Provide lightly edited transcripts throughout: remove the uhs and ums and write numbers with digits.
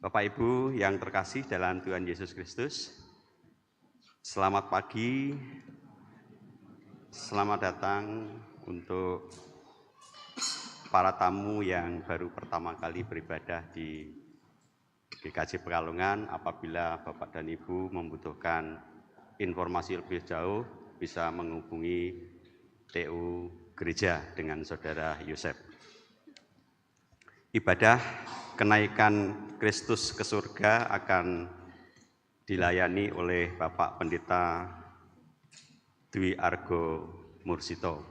Bapak Ibu yang terkasih dalam Tuhan Yesus Kristus, selamat pagi, selamat datang untuk para tamu yang baru pertama kali beribadah di GKJ Pekalongan, apabila Bapak dan Ibu membutuhkan informasi lebih jauh, bisa menghubungi TU Gereja dengan Saudara Yosef. Ibadah kenaikan Kristus ke surga akan dilayani oleh Bapak Pendeta Dwi Argo Mursito.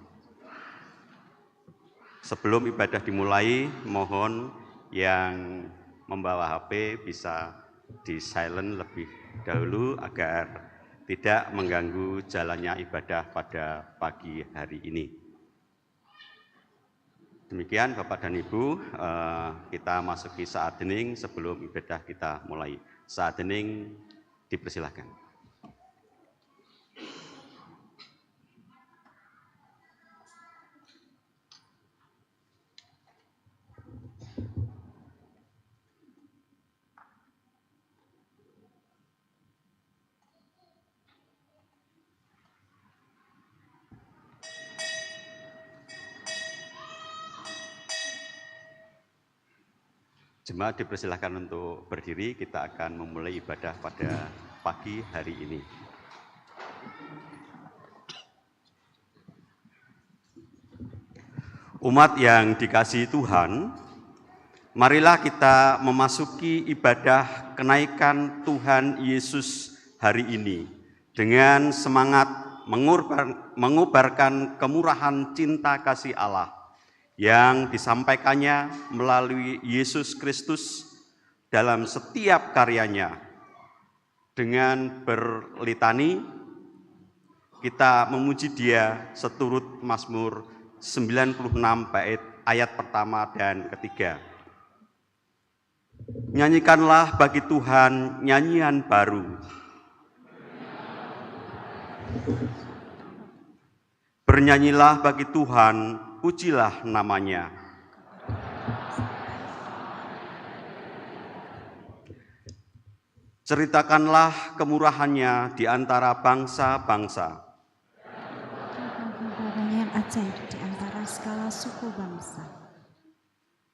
Sebelum ibadah dimulai, mohon yang membawa HP bisa di silent lebih dahulu agar tidak mengganggu jalannya ibadah pada pagi hari ini. Demikian Bapak dan Ibu, kita masuki saat hening sebelum ibadah kita mulai. Saat hening dipersilahkan. Jemaat dipersilahkan untuk berdiri, kita akan memulai ibadah pada pagi hari ini. Umat yang dikasihi Tuhan, marilah kita memasuki ibadah kenaikan Tuhan Yesus hari ini dengan semangat mengubarkan kemurahan cinta kasih Allah yang disampaikannya melalui Yesus Kristus dalam setiap karyanya. Dengan berlitani, kita memuji Dia seturut Mazmur 96 bait ayat pertama dan ketiga. Nyanyikanlah bagi Tuhan nyanyian baru. Bernyanyilah bagi Tuhan, pujilah namanya. Ceritakanlah kemurahannya di antara bangsa-bangsa. Yang ajaib di antara segala suku bangsa.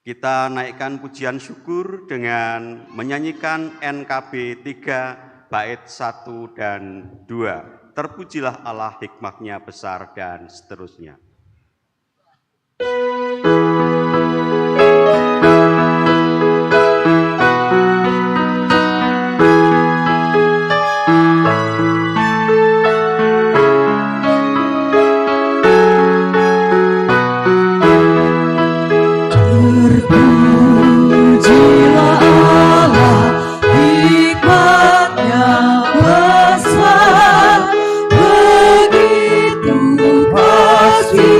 Kita naikkan pujian syukur dengan menyanyikan NKB 3 bait 1 dan 2. Terpujilah Allah, hikmat-Nya besar, dan seterusnya. Begitu pasti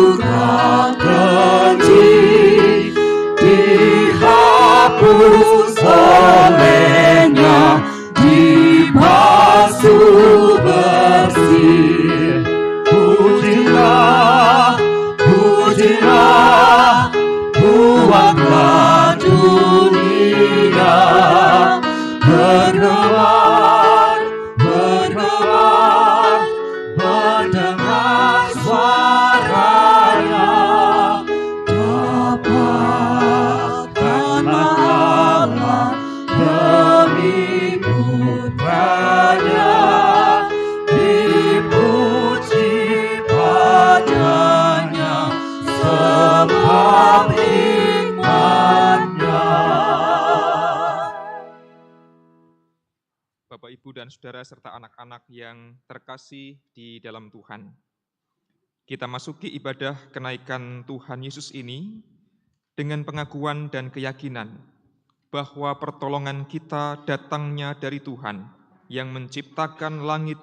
luka keji dihapus olehnya, dibasuh bersih. Pujilah, pujilah, buatlah dunia bergema, bergema, mendengar suaranya. Dapatkanlah Allah demi putranya, dipuji padanya sebab hikmatnya. Bapak, Ibu, dan Saudara, serta anak-anak yang terkasih di dalam Tuhan. Kita masuki ibadah kenaikan Tuhan Yesus ini dengan pengakuan dan keyakinan bahwa pertolongan kita datangnya dari Tuhan yang menciptakan langit,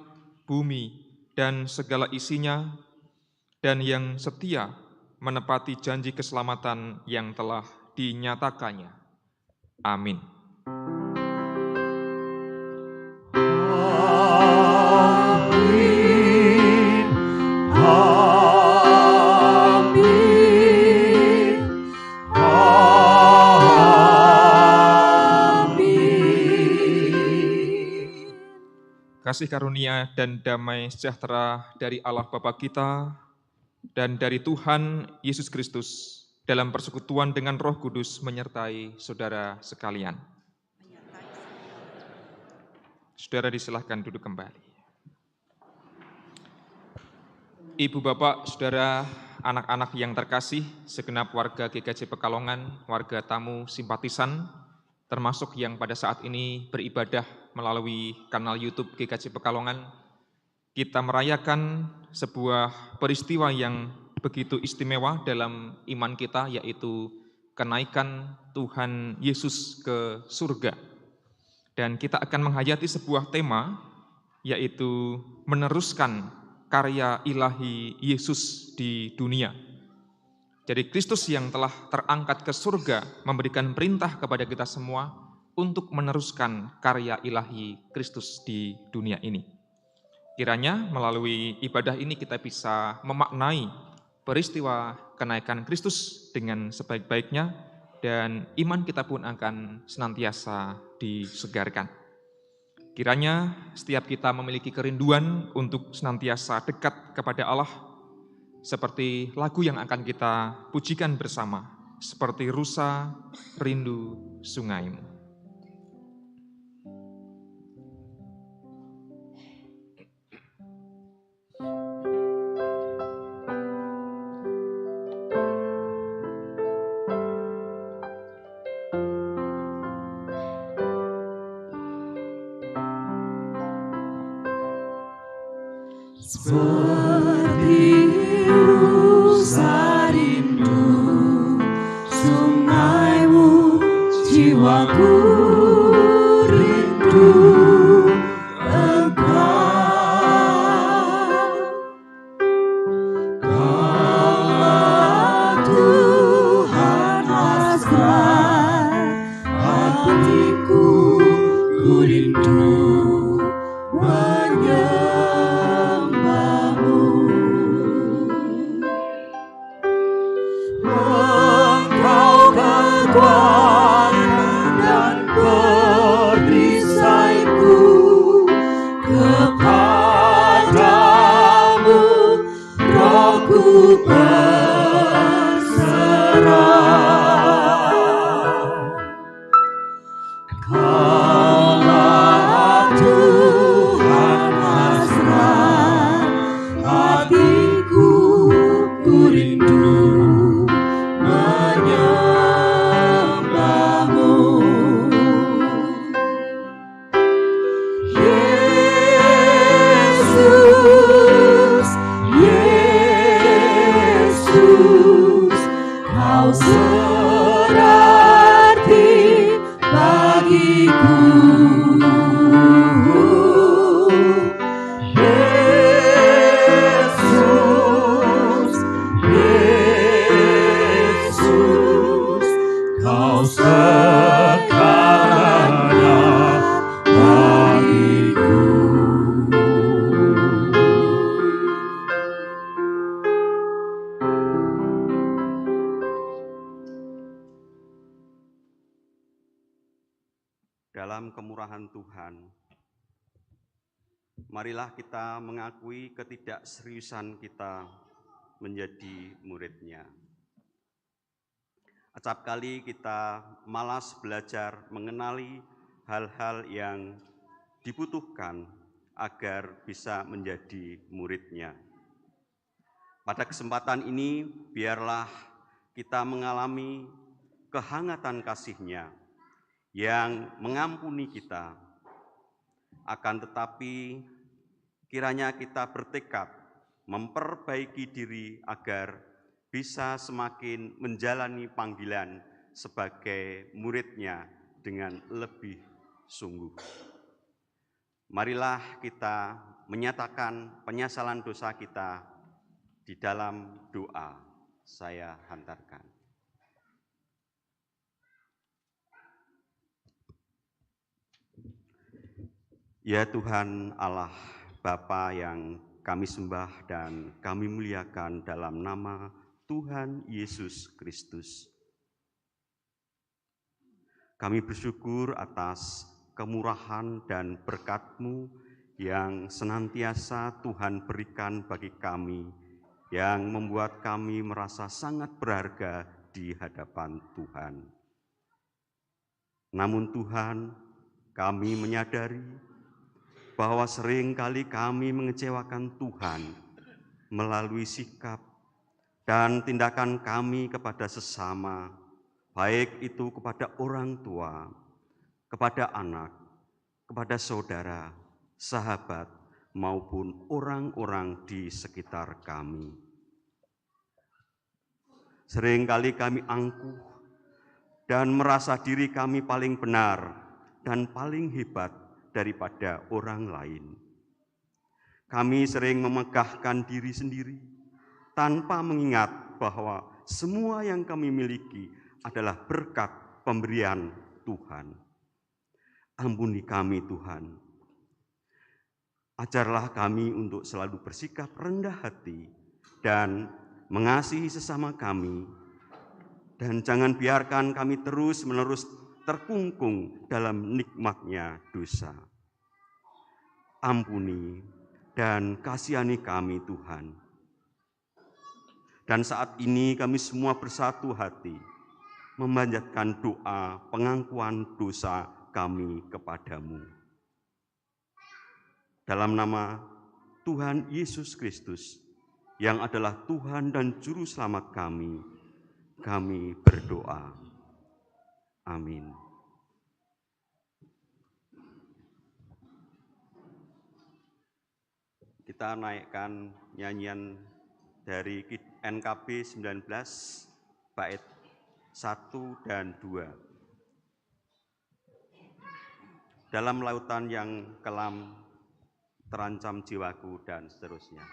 bumi, dan segala isinya, dan yang setia menepati janji keselamatan yang telah dinyatakannya. Amin. Kasih karunia dan damai sejahtera dari Allah Bapa kita dan dari Tuhan Yesus Kristus dalam persekutuan dengan Roh Kudus menyertai saudara sekalian. Saudara disilahkan duduk kembali. Ibu, Bapak, Saudara, anak-anak yang terkasih, segenap warga GKJ Pekalongan, warga tamu simpatisan, termasuk yang pada saat ini beribadah melalui kanal YouTube GKJ Pekalongan, kita merayakan sebuah peristiwa yang begitu istimewa dalam iman kita, yaitu kenaikan Tuhan Yesus ke surga. Dan kita akan menghayati sebuah tema, yaitu meneruskan karya ilahi Yesus di dunia. Jadi Kristus yang telah terangkat ke surga memberikan perintah kepada kita semua untuk meneruskan karya ilahi Kristus di dunia ini. Kiranya melalui ibadah ini kita bisa memaknai peristiwa kenaikan Kristus dengan sebaik-baiknya, dan iman kita pun akan senantiasa disegarkan. Kiranya setiap kita memiliki kerinduan untuk senantiasa dekat kepada Allah, seperti lagu yang akan kita pujikan bersama, seperti rusa rindu sungaimu. Seperti rusa rindu sungaimu, jiwaku rindu Engkau. Kalau Tuhan hasrat hatiku, ku rindu Yesus, dalam kemurahan Tuhan, marilah kita mengakui ketidakseriusan kita menjadi murid-Nya. Acap kali kita malas belajar mengenali hal-hal yang dibutuhkan agar bisa menjadi murid-Nya. Pada kesempatan ini, biarlah kita mengalami kehangatan kasih-Nya yang mengampuni kita. Akan tetapi, kiranya kita bertekad memperbaiki diri agar bisa semakin menjalani panggilan sebagai murid-Nya dengan lebih sungguh. Marilah kita menyatakan penyesalan dosa kita di dalam doa. Saya hantarkan. Ya Tuhan Allah, Bapa yang kami sembah dan kami muliakan dalam nama Tuhan Yesus Kristus. Kami bersyukur atas kemurahan dan berkat-Mu yang senantiasa Tuhan berikan bagi kami, yang membuat kami merasa sangat berharga di hadapan Tuhan. Namun Tuhan, kami menyadari bahwa seringkali kami mengecewakan Tuhan melalui sikap dan tindakan kami kepada sesama, baik itu kepada orang tua, kepada anak, kepada saudara, sahabat, maupun orang-orang di sekitar kami. Seringkali kami angkuh dan merasa diri kami paling benar dan paling hebat daripada orang lain. Kami sering memegahkan diri sendiri tanpa mengingat bahwa semua yang kami miliki adalah berkat pemberian Tuhan. Ampuni kami Tuhan. Ajarlah kami untuk selalu bersikap rendah hati dan mengasihi sesama kami. Dan jangan biarkan kami terus-menerus terkungkung dalam nikmatnya dosa. Ampuni dan kasihani kami Tuhan. Dan saat ini kami semua bersatu hati memanjatkan doa pengampunan dosa kami kepadamu. Dalam nama Tuhan Yesus Kristus yang adalah Tuhan dan Juru Selamat kami berdoa. Amin. Kita naikkan nyanyian dari NKB 19 bait 1 dan 2. Dalam lautan yang kelam terancam jiwaku dan seterusnya.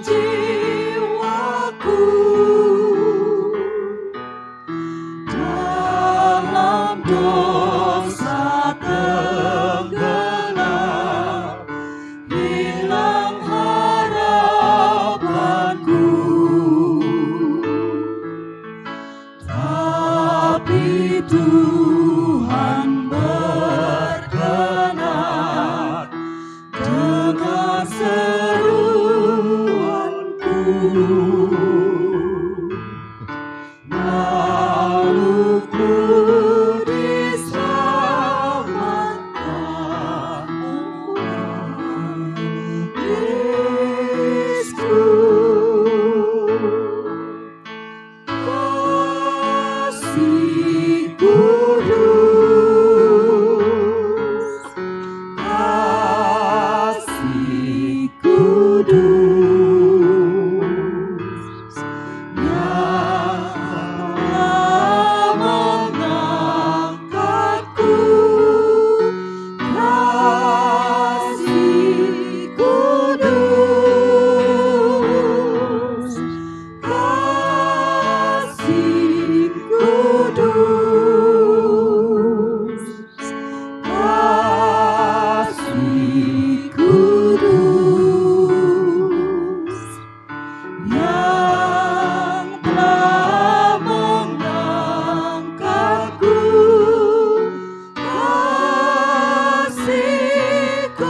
Jiwaku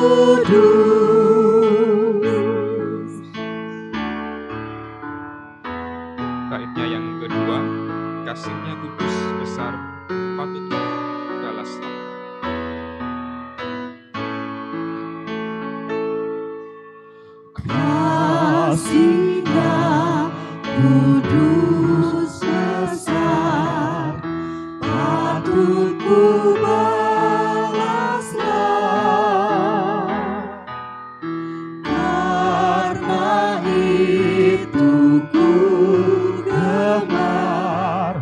kudus. Baitnya yang kedua, kasihnya kudus besar, patut balas. Kasihnya kudus besar, patut ku balaslah. Karena itu ku gemar,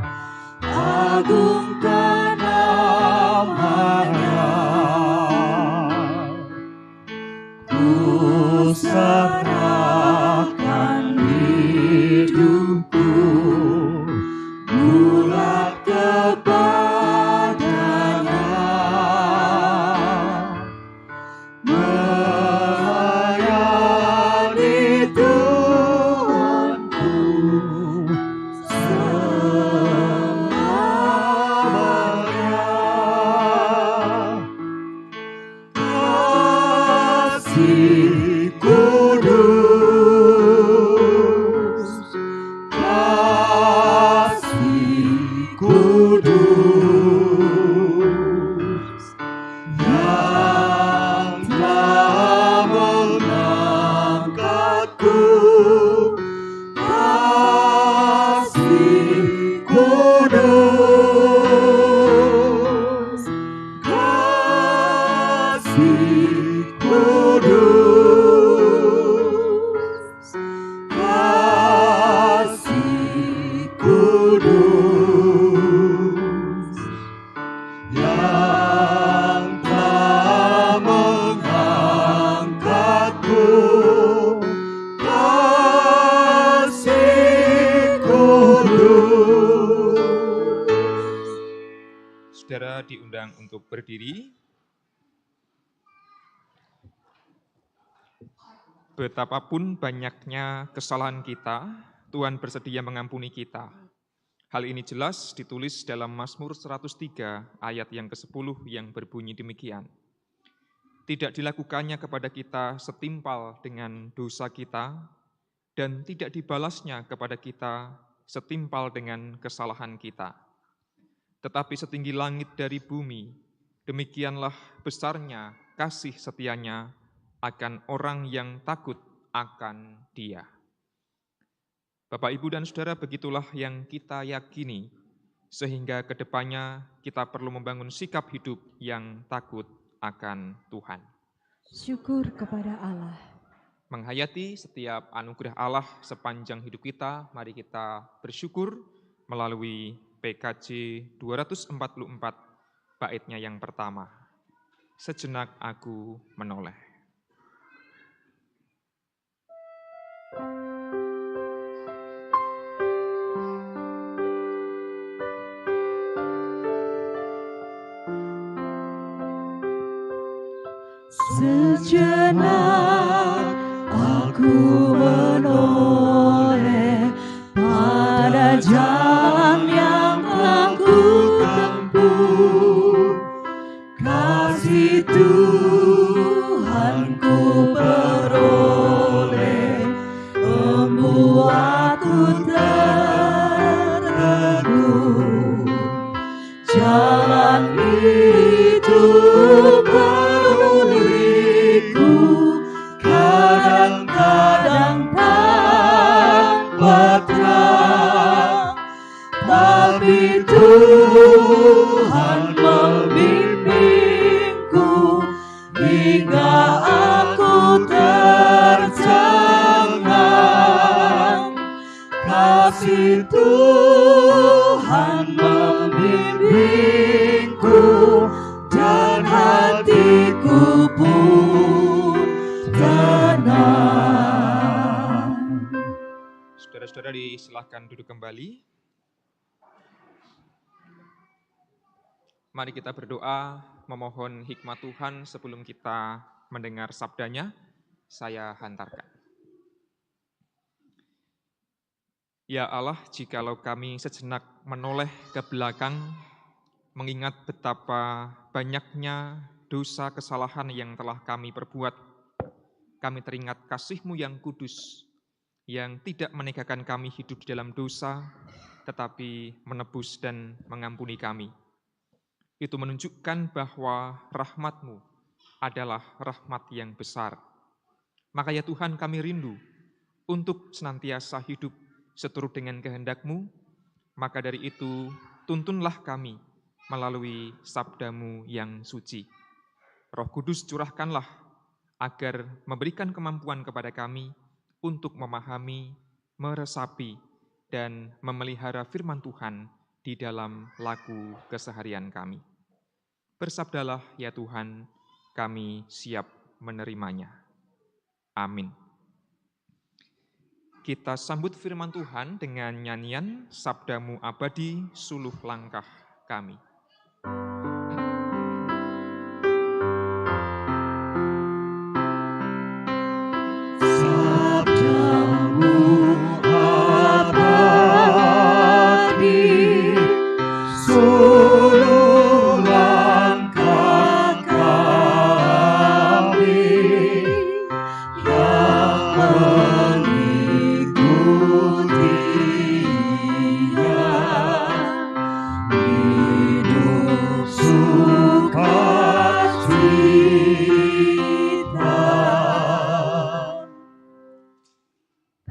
agungkan namanya. Ku serahkan hidupku bulat kepadanya, melayani Tuhanku selamanya. Kasih kudus, kasih kudus, yang telah mengangkatku. Kasih kudus, kasih kudus, kasih kudus, yang telah mengangkatku. Kasih kudus. Saudara diundang untuk berdiri. Betapapun banyaknya kesalahan kita, Tuhan bersedia mengampuni kita. Hal ini jelas ditulis dalam Mazmur 103 ayat yang ke-10 yang berbunyi demikian. Tidak dilakukannya kepada kita setimpal dengan dosa kita, dan tidak dibalasnya kepada kita setimpal dengan kesalahan kita. Tetapi setinggi langit dari bumi, demikianlah besarnya kasih setianya akan orang yang takut akan Dia. Bapak, Ibu, dan Saudara, begitulah yang kita yakini, sehingga ke depannya kita perlu membangun sikap hidup yang takut akan Tuhan. Syukur kepada Allah. Menghayati setiap anugerah Allah sepanjang hidup kita, mari kita bersyukur melalui PKJ 244, baitnya yang pertama. Sejenak aku menoleh. Sejenak aku menoleh pada jalan yang telah ku tempuh. Kasih Tuhan ku peroleh, membuatku terteguh. Jalan itu penuliku, kadang-kadang tanpa terang, tapi Tuhan membimbingku hingga aku tercengang. Kasih Tuhan membimbingku dan hatiku pun tenang. Saudara-saudara disilahkan duduk kembali. Mari kita berdoa memohon hikmat Tuhan sebelum kita mendengar sabdanya. Saya hantarkan. Ya Allah, jikalau kami sejenak menoleh ke belakang, mengingat betapa banyaknya dosa kesalahan yang telah kami perbuat. Kami teringat kasih-Mu yang kudus, yang tidak menegakkan kami hidup di dalam dosa, tetapi menebus dan mengampuni kami. Itu menunjukkan bahwa rahmat-Mu adalah rahmat yang besar. Maka ya Tuhan, kami rindu untuk senantiasa hidup seturut dengan kehendak-Mu. Maka dari itu, tuntunlah kami melalui sabda-Mu yang suci. Roh Kudus curahkanlah agar memberikan kemampuan kepada kami untuk memahami, meresapi, dan memelihara firman Tuhan di dalam laku keseharian kami. Bersabdalah ya Tuhan, kami siap menerimanya. Amin. Kita sambut firman Tuhan dengan nyanyian Sabda-Mu Abadi, Suluh Langkah Kami.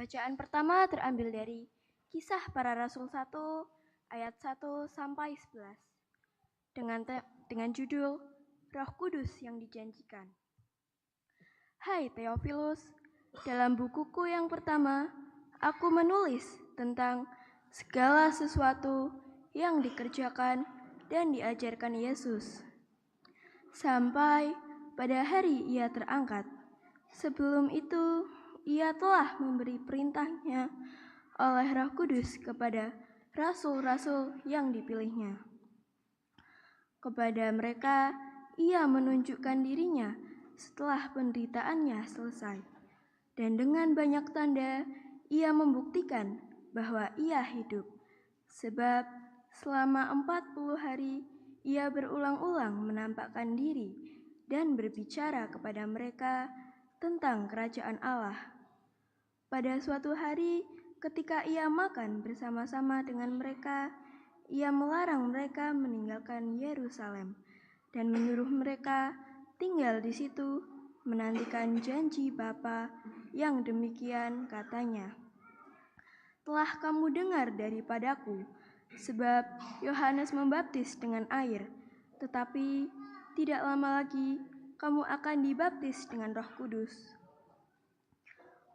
Bacaan pertama terambil dari Kisah Para Rasul 1 ayat 1 sampai 11 dengan judul Roh Kudus yang dijanjikan. Hai Theophilus, dalam bukuku yang pertama, aku menulis tentang segala sesuatu yang dikerjakan dan diajarkan Yesus, sampai pada hari Ia terangkat. Sebelum itu, Ia telah memberi perintahnya oleh Roh Kudus kepada rasul-rasul yang dipilihnya. Kepada mereka, Ia menunjukkan dirinya setelah penderitaannya selesai. Dan dengan banyak tanda, Ia membuktikan bahwa Ia hidup. Sebab selama 40 hari, Ia berulang-ulang menampakkan diri dan berbicara kepada mereka tentang kerajaan Allah. Pada suatu hari, ketika Ia makan bersama-sama dengan mereka, Ia melarang mereka meninggalkan Yerusalem dan menyuruh mereka tinggal di situ, menantikan janji Bapa yang demikian katanya. Telah kamu dengar daripadaku, sebab Yohanes membaptis dengan air, tetapi tidak lama lagi kamu akan dibaptis dengan Roh Kudus.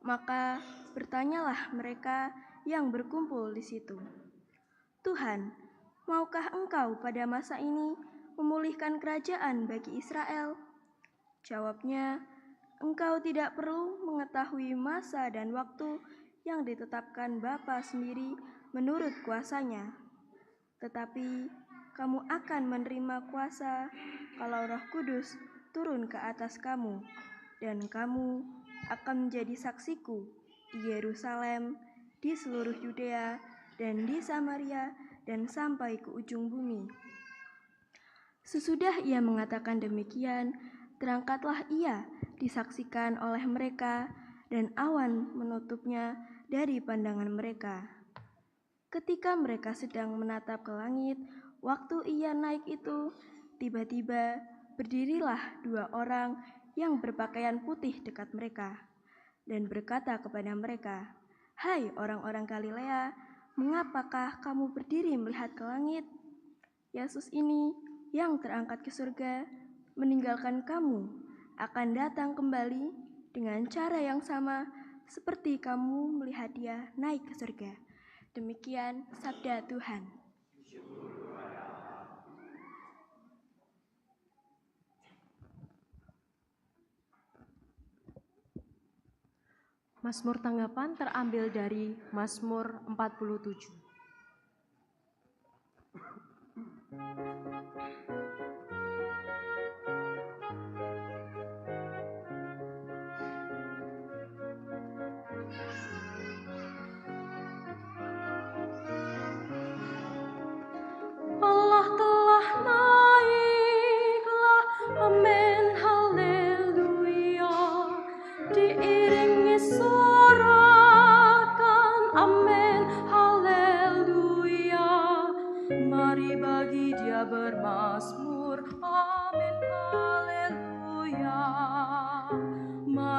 Maka bertanyalah mereka yang berkumpul di situ, Tuhan, maukah Engkau pada masa ini memulihkan kerajaan bagi Israel? Jawabnya, Engkau tidak perlu mengetahui masa dan waktu yang ditetapkan Bapa sendiri menurut kuasanya. Tetapi kamu akan menerima kuasa kalau Roh Kudus turun ke atas kamu, dan kamu akan menjadi saksiku di Yerusalem, di seluruh Yudea, dan di Samaria, dan sampai ke ujung bumi. Sesudah Ia mengatakan demikian, terangkatlah Ia disaksikan oleh mereka, dan awan menutupnya dari pandangan mereka. Ketika mereka sedang menatap ke langit, waktu Ia naik itu, tiba-tiba berdirilah 2 orang yang berpakaian putih dekat mereka, dan berkata kepada mereka, Hai orang-orang Galilea, mengapakah kamu berdiri melihat ke langit? Yesus ini yang terangkat ke surga, meninggalkan kamu, akan datang kembali dengan cara yang sama seperti kamu melihat Dia naik ke surga. Demikian sabda Tuhan. Mazmur tanggapan terambil dari Mazmur 47. Allah telah naiklah, amin.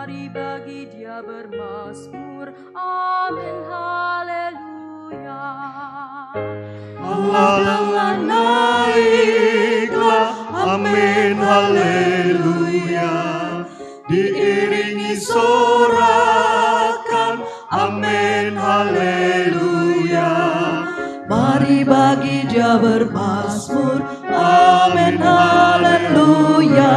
Mari bagi Dia bermazmur, amin, haleluya. Allah telah naiklah, amin, haleluya. Diiringi sorakan, amin, haleluya. Mari bagi Dia bermazmur, amin, haleluya.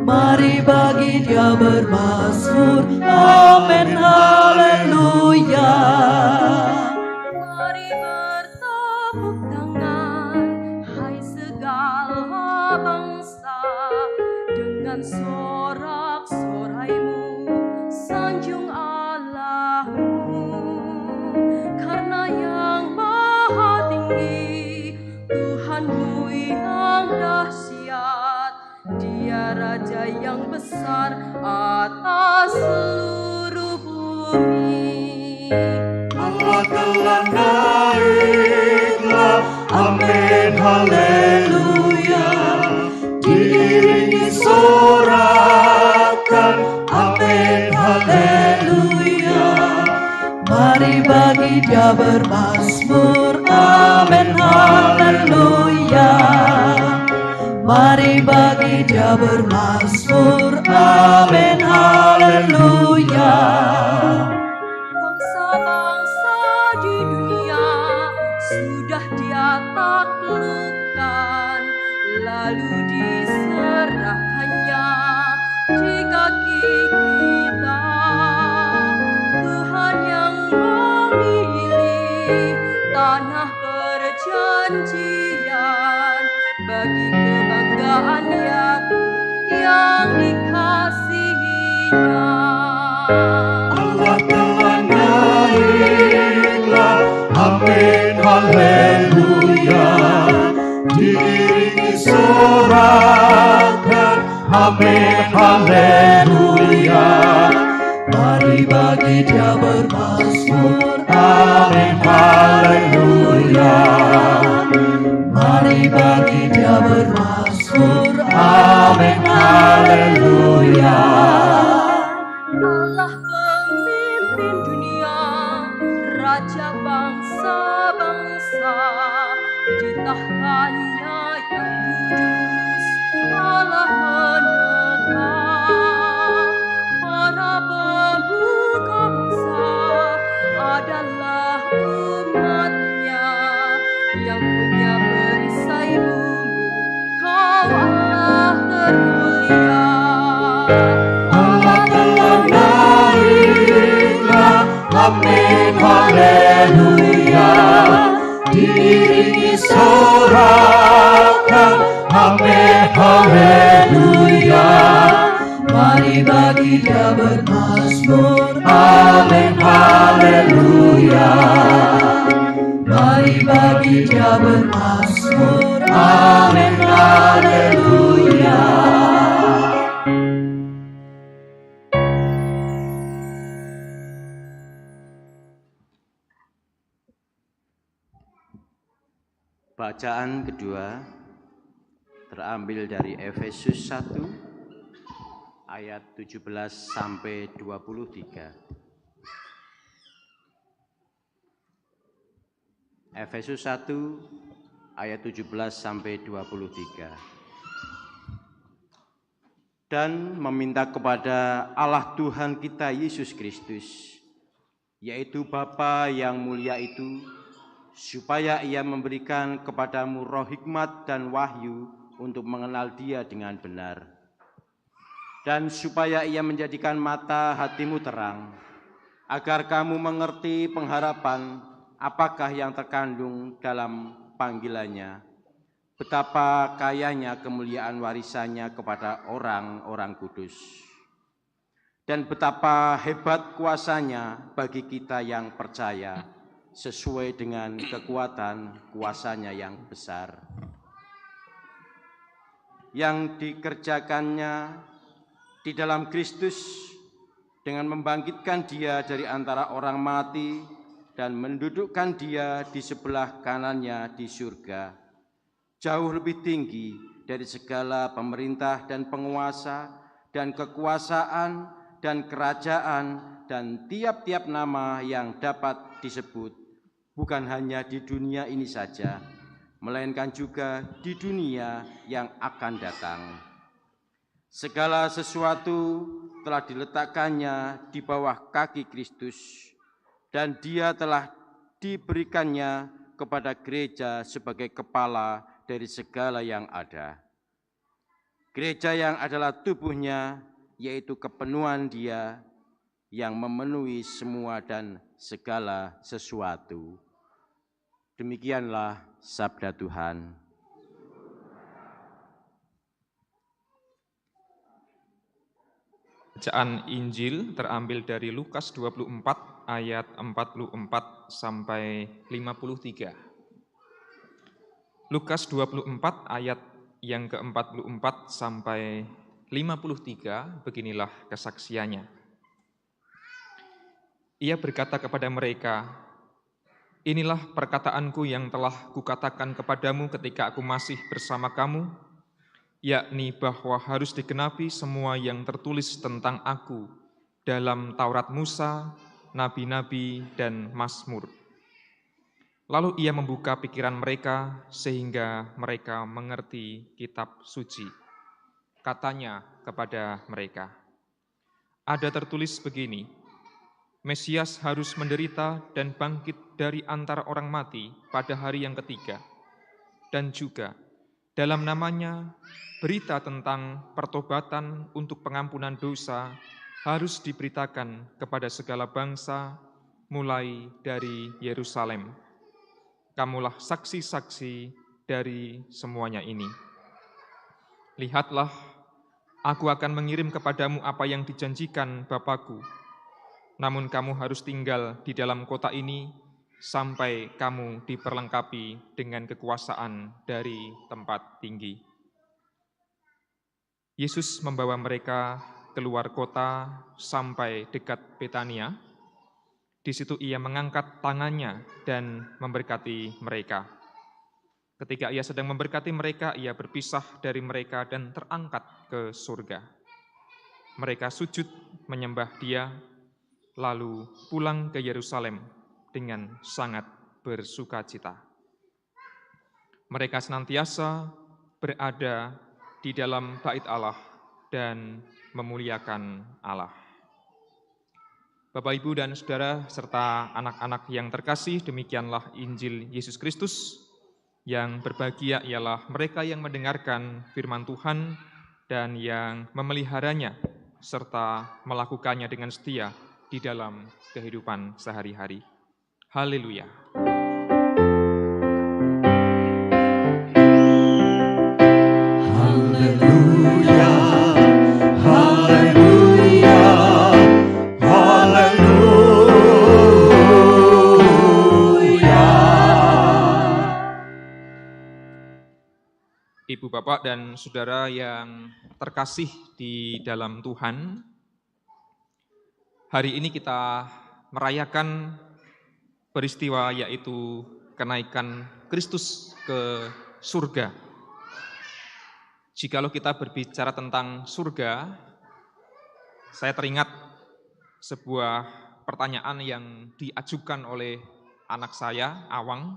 Mari bagi Dia bermazmur, amin, haleluya. Mari bertepuk tangan, hai segala bangsa, dengan sorak-soraimu sanjung Allahmu. Karena yang maha tinggi, Tuhanmu yang dahsyat, Dia Raja yang besar atas seluruh bumi. Allah telah naiklah, amin, haleluya. Diiringi sorakan, amin, haleluya. Mari bagi Dia bermazmur, amin, haleluya. Mari bagi Dia bermazmur, amin, haleluya. Bangsa-bangsa di dunia sudah Dia taklukkan, lalu diserahkannya di kaki kita. Tuhan yang memilih tanah perjanjian bagi kebanggaan Yakub yang dikasihinya. Allah telah naiklah, amin, haleluya. Diiringi sorakan, amin, haleluya. Mari bagi Dia bermazmur, amin, haleluya. Mari bagi Dia bermazmur, amin, haleluya. Allah pemimpin dunia, Raja bangsa-bangsa, di tahtanya yang kudus Allah menetap. Para pemuka bangsa adalah umat-Nya, yang punya perisai bumi, Kau Allah termulia. Allah telah naiklah, amin, haleluya. Diiringi sorakan, amin, haleluya. Mari bagi Dia bermazmur, amin, haleluya. Mari bagi Dia bermazmur, amin, haleluya. Bacaan kedua terambil dari Efesus 1 ayat 17 sampai 23. Efesus 1 ayat 17 sampai 23. Dan meminta kepada Allah Tuhan kita Yesus Kristus, yaitu Bapa yang mulia itu, supaya Ia memberikan kepadamu roh hikmat dan wahyu untuk mengenal Dia dengan benar, dan supaya Ia menjadikan mata hatimu terang, agar kamu mengerti pengharapan apakah yang terkandung dalam panggilannya, betapa kayanya kemuliaan warisannya kepada orang-orang kudus, dan betapa hebat kuasanya bagi kita yang percaya, sesuai dengan kekuatan kuasanya yang besar, yang dikerjakannya di dalam Kristus dengan membangkitkan Dia dari antara orang mati dan mendudukkan Dia di sebelah kanannya di surga, jauh lebih tinggi dari segala pemerintah dan penguasa dan kekuasaan dan kerajaan dan tiap-tiap nama yang dapat disebut, bukan hanya di dunia ini saja, melainkan juga di dunia yang akan datang. Segala sesuatu telah diletakkannya di bawah kaki Kristus, dan Dia telah diberikannya kepada gereja sebagai kepala dari segala yang ada. Gereja yang adalah tubuhnya, yaitu kepenuhan Dia yang memenuhi semua dan segala sesuatu. Demikianlah sabda Tuhan. Bacaan Injil terambil dari Lukas 24 ayat 44 sampai 53. Lukas 24 ayat yang ke-44 sampai 53, beginilah kesaksiannya. Ia berkata kepada mereka, "Inilah perkataanku yang telah kukatakan kepadamu ketika aku masih bersama kamu, yakni bahwa harus digenapi semua yang tertulis tentang aku dalam Taurat Musa, nabi-nabi, dan Mazmur." Lalu ia membuka pikiran mereka sehingga mereka mengerti kitab suci. Katanya kepada mereka, "Ada tertulis begini, Mesias harus menderita dan bangkit dari antara orang mati pada hari yang ketiga, dan juga dalam namanya berita tentang pertobatan untuk pengampunan dosa harus diberitakan kepada segala bangsa, mulai dari Yerusalem. Kamulah saksi-saksi dari semuanya ini. Lihatlah, aku akan mengirim kepadamu apa yang dijanjikan Bapa-Ku. Namun kamu harus tinggal di dalam kota ini sampai kamu diperlengkapi dengan kekuasaan dari tempat tinggi." Yesus membawa mereka keluar kota sampai dekat Betania. Di situ ia mengangkat tangannya dan memberkati mereka. Ketika ia sedang memberkati mereka, ia berpisah dari mereka dan terangkat ke surga. Mereka sujud menyembah Dia, lalu pulang ke Yerusalem dengan sangat bersukacita. Mereka senantiasa berada di dalam bait Allah dan memuliakan Allah. Bapak, Ibu, dan Saudara, serta anak-anak yang terkasih, demikianlah Injil Yesus Kristus. Yang berbahagia ialah mereka yang mendengarkan firman Tuhan dan yang memeliharanya, serta melakukannya dengan setia di dalam kehidupan sehari-hari. Haleluya. Haleluya, haleluya, haleluya. Ibu, Bapak, dan Saudara yang terkasih di dalam Tuhan, hari ini kita merayakan peristiwa yaitu kenaikan Kristus ke surga. Jikalau kita berbicara tentang surga, saya teringat sebuah pertanyaan yang diajukan oleh anak saya, Awang,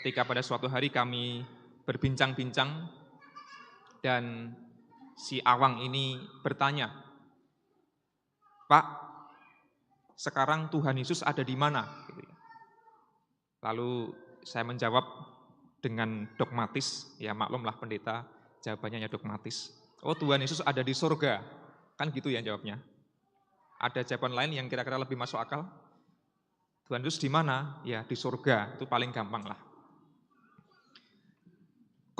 ketika pada suatu hari kami berbincang-bincang dan si Awang ini bertanya, "Pak, sekarang Tuhan Yesus ada di mana?" Lalu saya menjawab dengan dogmatis, ya maklumlah pendeta, jawabannya ya dogmatis. "Oh, Tuhan Yesus ada di surga." Kan gitu ya jawabnya. Ada jawaban lain yang kira-kira lebih masuk akal? Tuhan Yesus di mana? Ya di surga, itu paling gampang lah.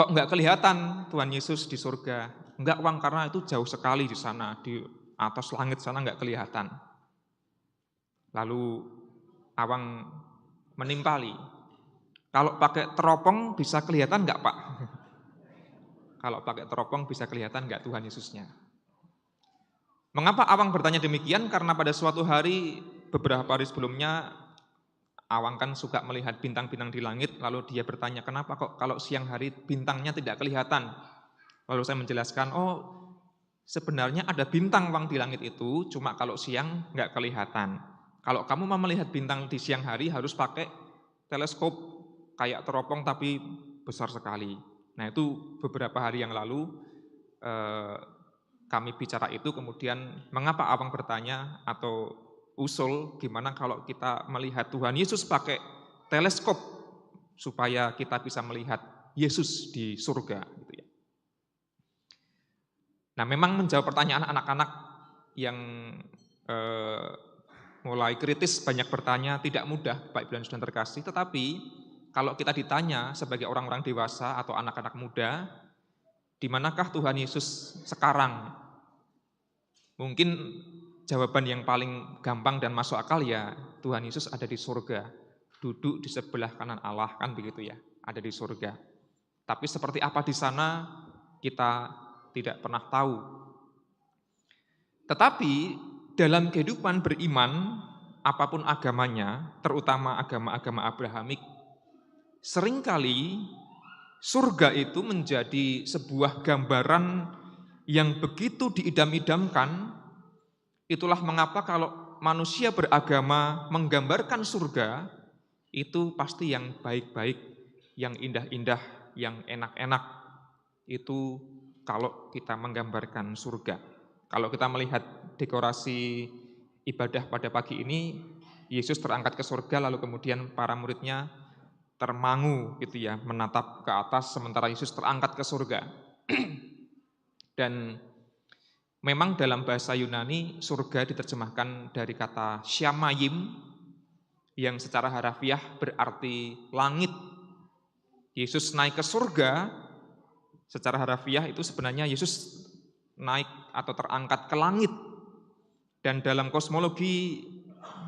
Kok enggak kelihatan Tuhan Yesus di surga? Enggak, Wang, karena itu jauh sekali di sana, di atas langit sana enggak kelihatan. Lalu Awang menimpali, "Kalau pakai teropong bisa kelihatan enggak, Pak?" Kalau pakai teropong bisa kelihatan enggak Tuhan Yesusnya? Mengapa Awang bertanya demikian? Karena pada suatu hari, beberapa hari sebelumnya, Awang kan suka melihat bintang-bintang di langit, lalu dia bertanya, "Kenapa kok kalau siang hari bintangnya tidak kelihatan?" Lalu saya menjelaskan, "Oh, sebenarnya ada bintang Wang di langit itu, cuma kalau siang nggak kelihatan. Kalau kamu mau melihat bintang di siang hari harus pakai teleskop kayak teropong tapi besar sekali. Nah itu beberapa hari yang lalu kami bicara itu, kemudian mengapa Awang bertanya atau usul gimana kalau kita melihat Tuhan Yesus pakai teleskop supaya kita bisa melihat Yesus di surga gitu ya. Nah memang menjawab pertanyaan anak-anak yang mulai kritis, banyak bertanya, tidak mudah Bapak Ibu dan Saudara terkasih, tetapi kalau kita ditanya sebagai orang-orang dewasa atau anak-anak muda, di manakah Tuhan Yesus sekarang? Mungkin jawaban yang paling gampang dan masuk akal ya, Tuhan Yesus ada di surga, duduk di sebelah kanan Allah, kan begitu ya, ada di surga. Tapi seperti apa di sana kita tidak pernah tahu. Tetapi dalam kehidupan beriman, apapun agamanya, terutama agama-agama Abrahamik, seringkali surga itu menjadi sebuah gambaran yang begitu diidam-idamkan. Itulah mengapa kalau manusia beragama menggambarkan surga, itu pasti yang baik-baik, yang indah-indah, yang enak-enak. Itu kalau kita menggambarkan surga. Kalau kita melihat dekorasi ibadah pada pagi ini, Yesus terangkat ke surga, lalu kemudian para muridnya termangu gitu ya, menatap ke atas sementara Yesus terangkat ke surga. Dan memang dalam bahasa Yunani surga diterjemahkan dari kata syamayim yang secara harafiah berarti langit. Yesus naik ke surga, secara harafiah itu sebenarnya Yesus naik atau terangkat ke langit. Dan dalam kosmologi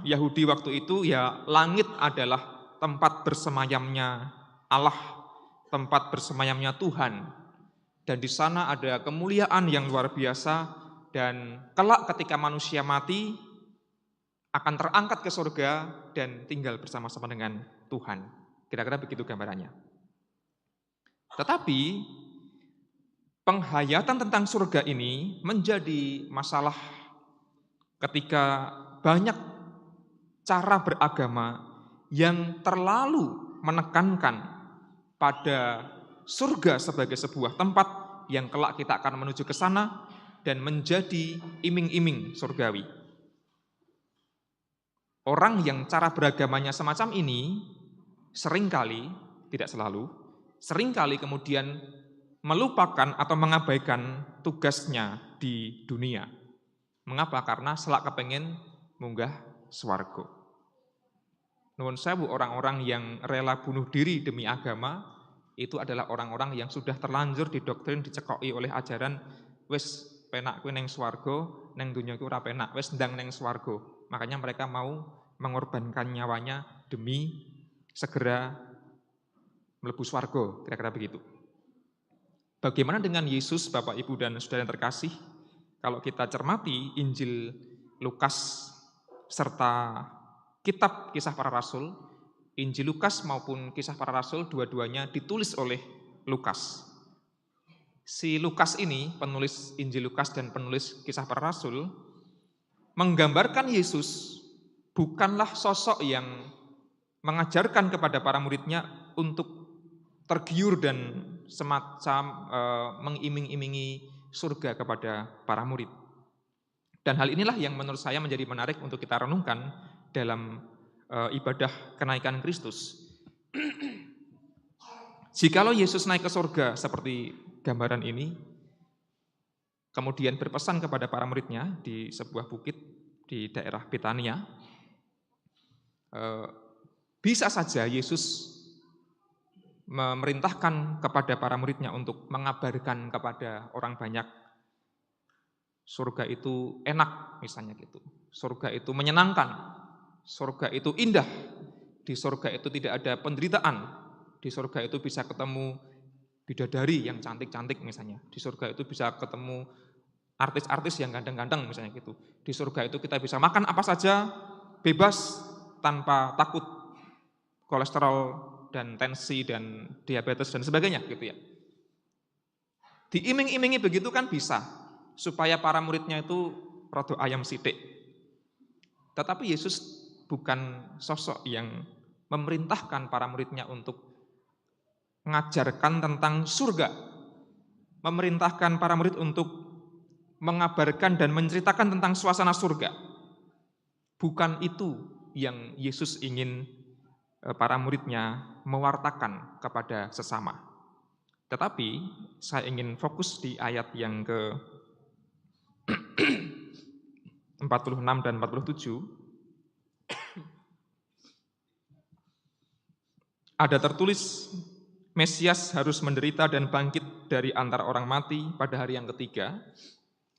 Yahudi waktu itu ya langit adalah tempat bersemayamnya Allah, tempat bersemayamnya Tuhan. Dan di sana ada kemuliaan yang luar biasa, dan kelak ketika manusia mati akan terangkat ke surga dan tinggal bersama-sama dengan Tuhan. Kira-kira begitu gambarannya. Tetapi penghayatan tentang surga ini menjadi masalah ketika banyak cara beragama yang terlalu menekankan pada surga sebagai sebuah tempat yang kelak kita akan menuju ke sana dan menjadi iming-iming surgawi. Orang yang cara beragamanya semacam ini seringkali, tidak selalu, seringkali kemudian melupakan atau mengabaikan tugasnya di dunia. Mengapa? Karena selak kepengen munggah swarga. Nuwun sewu, orang-orang yang rela bunuh diri demi agama itu adalah orang-orang yang sudah terlanjur didoktrin, dicekoki oleh ajaran wis penak kuwi ning swarga, ning donya kuwi ora penak, wis ndang ning swarga. Makanya mereka mau mengorbankan nyawanya demi segera mlebu swarga, kira-kira begitu. Bagaimana dengan Yesus, Bapak, Ibu, dan Saudara yang terkasih? Kalau kita cermati Injil Lukas serta kitab Kisah Para Rasul, Injil Lukas maupun Kisah Para Rasul dua-duanya ditulis oleh Lukas. Si Lukas ini, penulis Injil Lukas dan penulis Kisah Para Rasul, menggambarkan Yesus bukanlah sosok yang mengajarkan kepada para muridnya untuk tergiur dan semacam mengiming-imingi surga kepada para murid. Dan hal inilah yang menurut saya menjadi menarik untuk kita renungkan dalam ibadah kenaikan Kristus. Jikalau Yesus naik ke surga seperti gambaran ini, kemudian berpesan kepada para muridnya di sebuah bukit di daerah Betania, bisa saja Yesus memerintahkan kepada para muridnya untuk mengabarkan kepada orang banyak surga itu enak, misalnya gitu. Surga itu menyenangkan, surga itu indah, di surga itu tidak ada penderitaan, di surga itu bisa ketemu bidadari yang cantik-cantik misalnya, di surga itu bisa ketemu artis-artis yang ganteng-ganteng misalnya gitu. Di surga itu kita bisa makan apa saja, bebas, tanpa takut kolesterol dan tensi dan diabetes dan sebagainya gitu ya. Diiming-imingi begitu kan bisa. supaya para muridnya itu rada ayam sithik. Tetapi Yesus bukan sosok yang memerintahkan para muridnya untuk mengajarkan tentang surga, memerintahkan para murid untuk mengabarkan dan menceritakan tentang suasana surga. Bukan itu yang Yesus ingin para muridnya mewartakan kepada sesama. Tetapi saya ingin fokus di ayat yang ke 46 dan 47. Ada tertulis, Mesias harus menderita dan bangkit dari antara orang mati pada hari yang ketiga,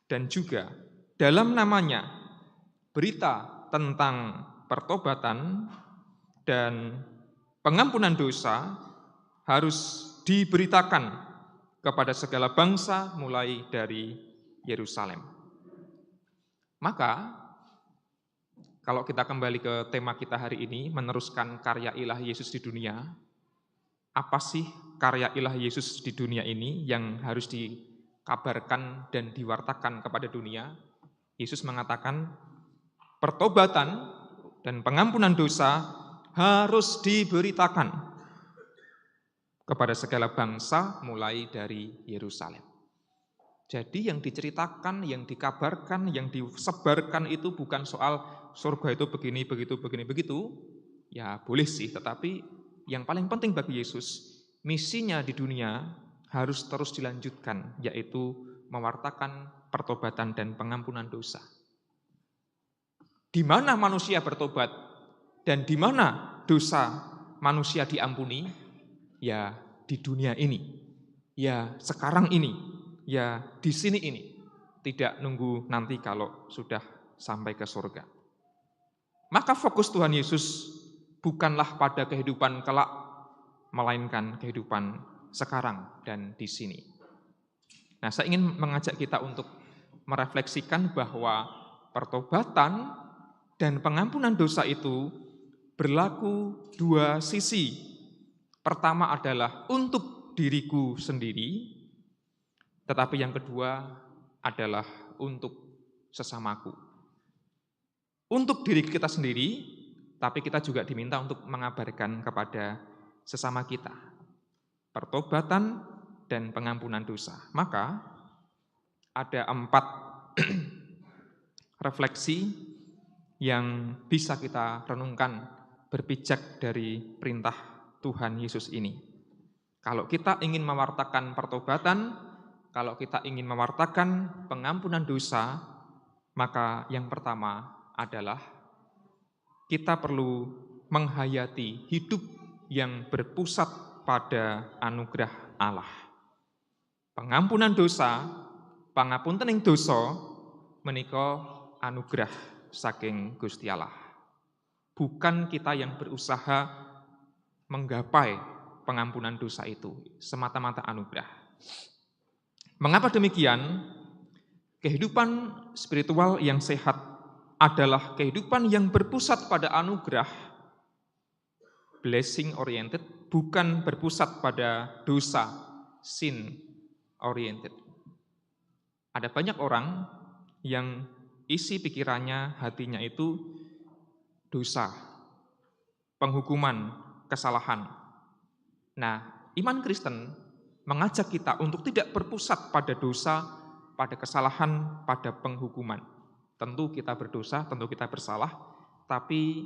dan juga dalam namanya berita tentang pertobatan dan pengampunan dosa harus diberitakan kepada segala bangsa mulai dari Yerusalem. Maka kalau kita kembali ke tema kita hari ini, meneruskan karya ilahi Yesus di dunia, apa sih karya ilahi Yesus di dunia ini yang harus dikabarkan dan diwartakan kepada dunia? Yesus mengatakan pertobatan dan pengampunan dosa harus diberitakan kepada segala bangsa mulai dari Yerusalem. Jadi yang diceritakan, yang dikabarkan, yang disebarkan itu bukan soal surga itu begini, begitu, begitu. Ya boleh sih, tetapi yang paling penting bagi Yesus, misinya di dunia harus terus dilanjutkan, yaitu mewartakan pertobatan dan pengampunan dosa. Di mana manusia bertobat dan di mana dosa manusia diampuni? Ya di dunia ini, ya sekarang ini, ya di sini ini. Tidak nunggu nanti kalau sudah sampai ke surga. Maka fokus Tuhan Yesus bukanlah pada kehidupan kelak, melainkan kehidupan sekarang dan di sini. Nah, saya ingin mengajak kita untuk merefleksikan bahwa pertobatan dan pengampunan dosa itu berlaku dua sisi. Pertama adalah untuk diriku sendiri, tetapi yang kedua adalah untuk sesamaku. Untuk diri kita sendiri, tapi kita juga diminta untuk mengabarkan kepada sesama kita pertobatan dan pengampunan dosa. Maka ada 4 refleksi yang bisa kita renungkan berpijak dari perintah Tuhan Yesus ini. Kalau kita ingin mewartakan pertobatan, kalau kita ingin mewartakan pengampunan dosa, maka yang pertama adalah kita perlu menghayati hidup yang berpusat pada anugerah Allah. Pengampunan dosa, pangapuntening dosa menika anugerah saking Gusti Allah. Bukan kita yang berusaha menggapai pengampunan dosa itu, semata-mata anugerah. Mengapa demikian? Kehidupan spiritual yang sehat adalah kehidupan yang berpusat pada anugerah, blessing oriented, bukan berpusat pada dosa, sin oriented. Ada banyak orang yang isi pikirannya, hatinya itu dosa, penghukuman, kesalahan. Nah, iman Kristen mengajak kita untuk tidak berpusat pada dosa, pada kesalahan, pada penghukuman. Tentu kita berdosa, tentu kita bersalah, tapi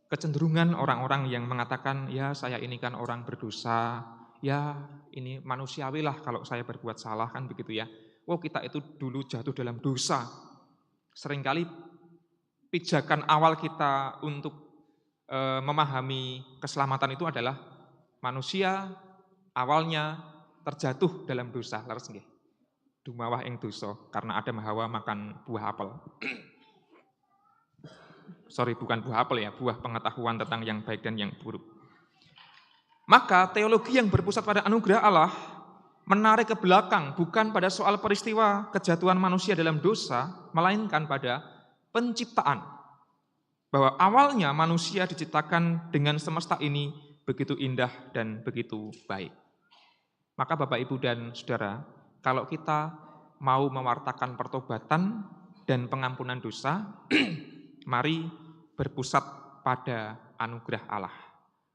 kecenderungan orang-orang yang mengatakan, ya saya ini kan orang berdosa, ya ini manusiawi lah kalau saya berbuat salah, kan begitu ya. Oh kita itu dulu jatuh dalam dosa. Seringkali pijakan awal kita untuk memahami keselamatan itu adalah manusia awalnya terjatuh dalam dosa. Leres nggih? Dumawah ing dosa karena Adam Hawa makan buah apel. Sorry, bukan buah apel ya, buah pengetahuan tentang yang baik dan yang buruk. Maka teologi yang berpusat pada anugerah Allah menarik ke belakang bukan pada soal peristiwa kejatuhan manusia dalam dosa, melainkan pada penciptaan. Bahwa awalnya manusia diciptakan dengan semesta ini begitu indah dan begitu baik. Maka Bapak, Ibu, dan Saudara, kalau kita mau mewartakan pertobatan dan pengampunan dosa, mari berpusat pada anugerah Allah.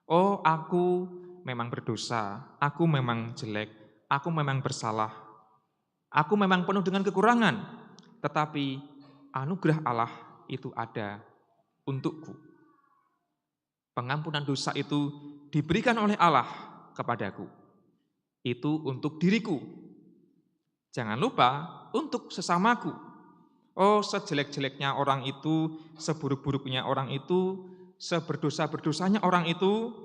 Oh, aku memang berdosa, aku memang jelek, aku memang bersalah, aku memang penuh dengan kekurangan, tetapi anugerah Allah itu ada untukku. Pengampunan dosa itu diberikan oleh Allah kepadaku. Itu untuk diriku. Jangan lupa untuk sesamaku. Oh, sejelek-jeleknya orang itu, seburuk-buruknya orang itu, seberdosa-berdosanya orang itu,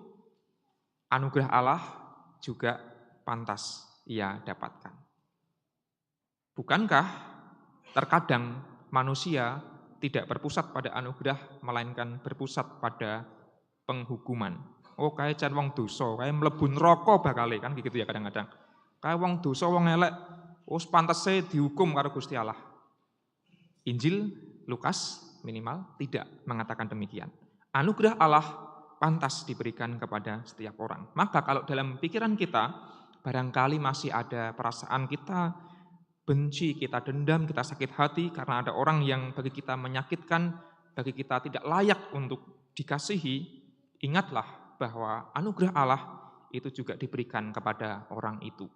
anugerah Allah juga pantas ia dapatkan. Bukankah terkadang manusia tidak berpusat pada anugerah, melainkan berpusat pada penghukuman. Oh, kayak can wong dosa, kayak mlebu neraka bakale, kan gitu ya kadang-kadang. Kayak wong dosa, wong elek, wis pantese dihukum karo Gusti Allah. Injil Lukas minimal tidak mengatakan demikian. Anugerah Allah pantas diberikan kepada setiap orang. Maka kalau dalam pikiran kita barangkali masih ada perasaan kita benci, kita dendam, kita sakit hati karena ada orang yang bagi kita menyakitkan, bagi kita tidak layak untuk dikasihi, ingatlah bahwa anugerah Allah itu juga diberikan kepada orang itu.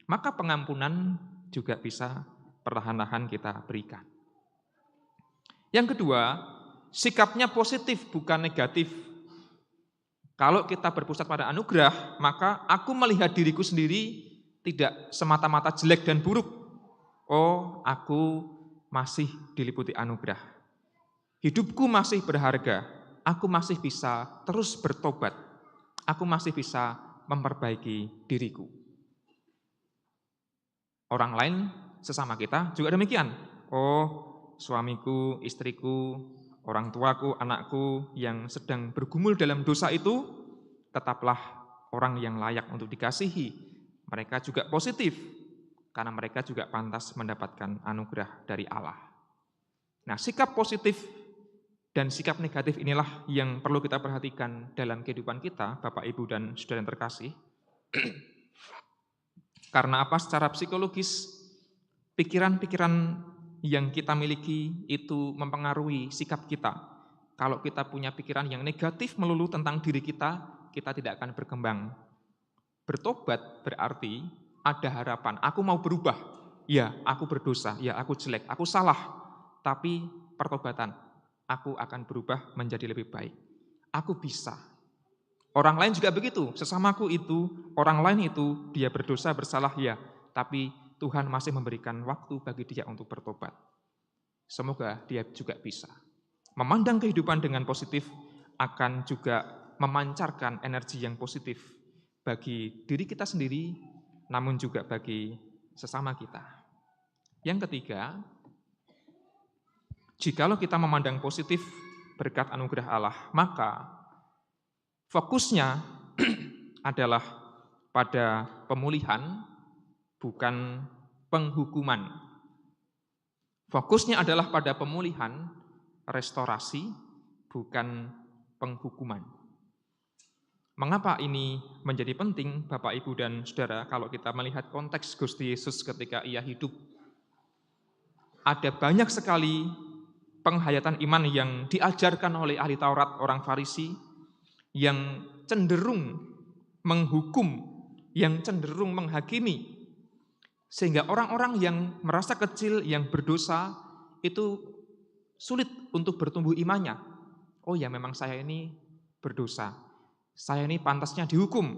Maka pengampunan juga bisa perlahan-lahan kita berikan. Yang kedua, sikapnya positif bukan negatif. Kalau kita berpusat pada anugerah, maka aku melihat diriku sendiri tidak semata-mata jelek dan buruk. Oh, aku masih diliputi anugerah. Hidupku masih berharga. Aku masih bisa terus bertobat. Aku masih bisa memperbaiki diriku. Orang lain, sesama kita juga demikian. Oh, suamiku, istriku, orang tuaku, anakku yang sedang bergumul dalam dosa itu, tetaplah orang yang layak untuk dikasihi. Mereka juga positif, karena mereka juga pantas mendapatkan anugerah dari Allah. Nah, sikap positif dan sikap negatif inilah yang perlu kita perhatikan dalam kehidupan kita, Bapak, Ibu, dan saudara yang terkasih. Karena apa? Secara psikologis, pikiran-pikiran yang kita miliki itu mempengaruhi sikap kita. Kalau kita punya pikiran yang negatif melulu tentang diri kita tidak akan berkembang. Bertobat berarti ada harapan, aku mau berubah. Ya, aku berdosa, ya aku jelek, aku salah. Tapi pertobatan, aku akan berubah menjadi lebih baik. Aku bisa. Orang lain juga begitu, sesamaku itu, orang lain itu, dia berdosa, bersalah, ya. Tapi Tuhan masih memberikan waktu bagi dia untuk bertobat. Semoga dia juga bisa. Memandang kehidupan dengan positif akan juga memancarkan energi yang positif bagi diri kita sendiri, namun juga bagi sesama kita. Yang ketiga, jikalau kita memandang positif berkat anugerah Allah, maka fokusnya adalah pada pemulihan, bukan penghukuman. Fokusnya adalah pada pemulihan, restorasi, bukan penghukuman. Mengapa ini menjadi penting, Bapak, Ibu, dan saudara, kalau kita melihat konteks Gusti Yesus ketika ia hidup? Ada banyak sekali penghayatan iman yang diajarkan oleh ahli Taurat, orang Farisi, yang cenderung menghukum, yang cenderung menghakimi, sehingga orang-orang yang merasa kecil, yang berdosa, itu sulit untuk bertumbuh imannya. Oh ya, memang saya ini berdosa, saya ini pantasnya dihukum,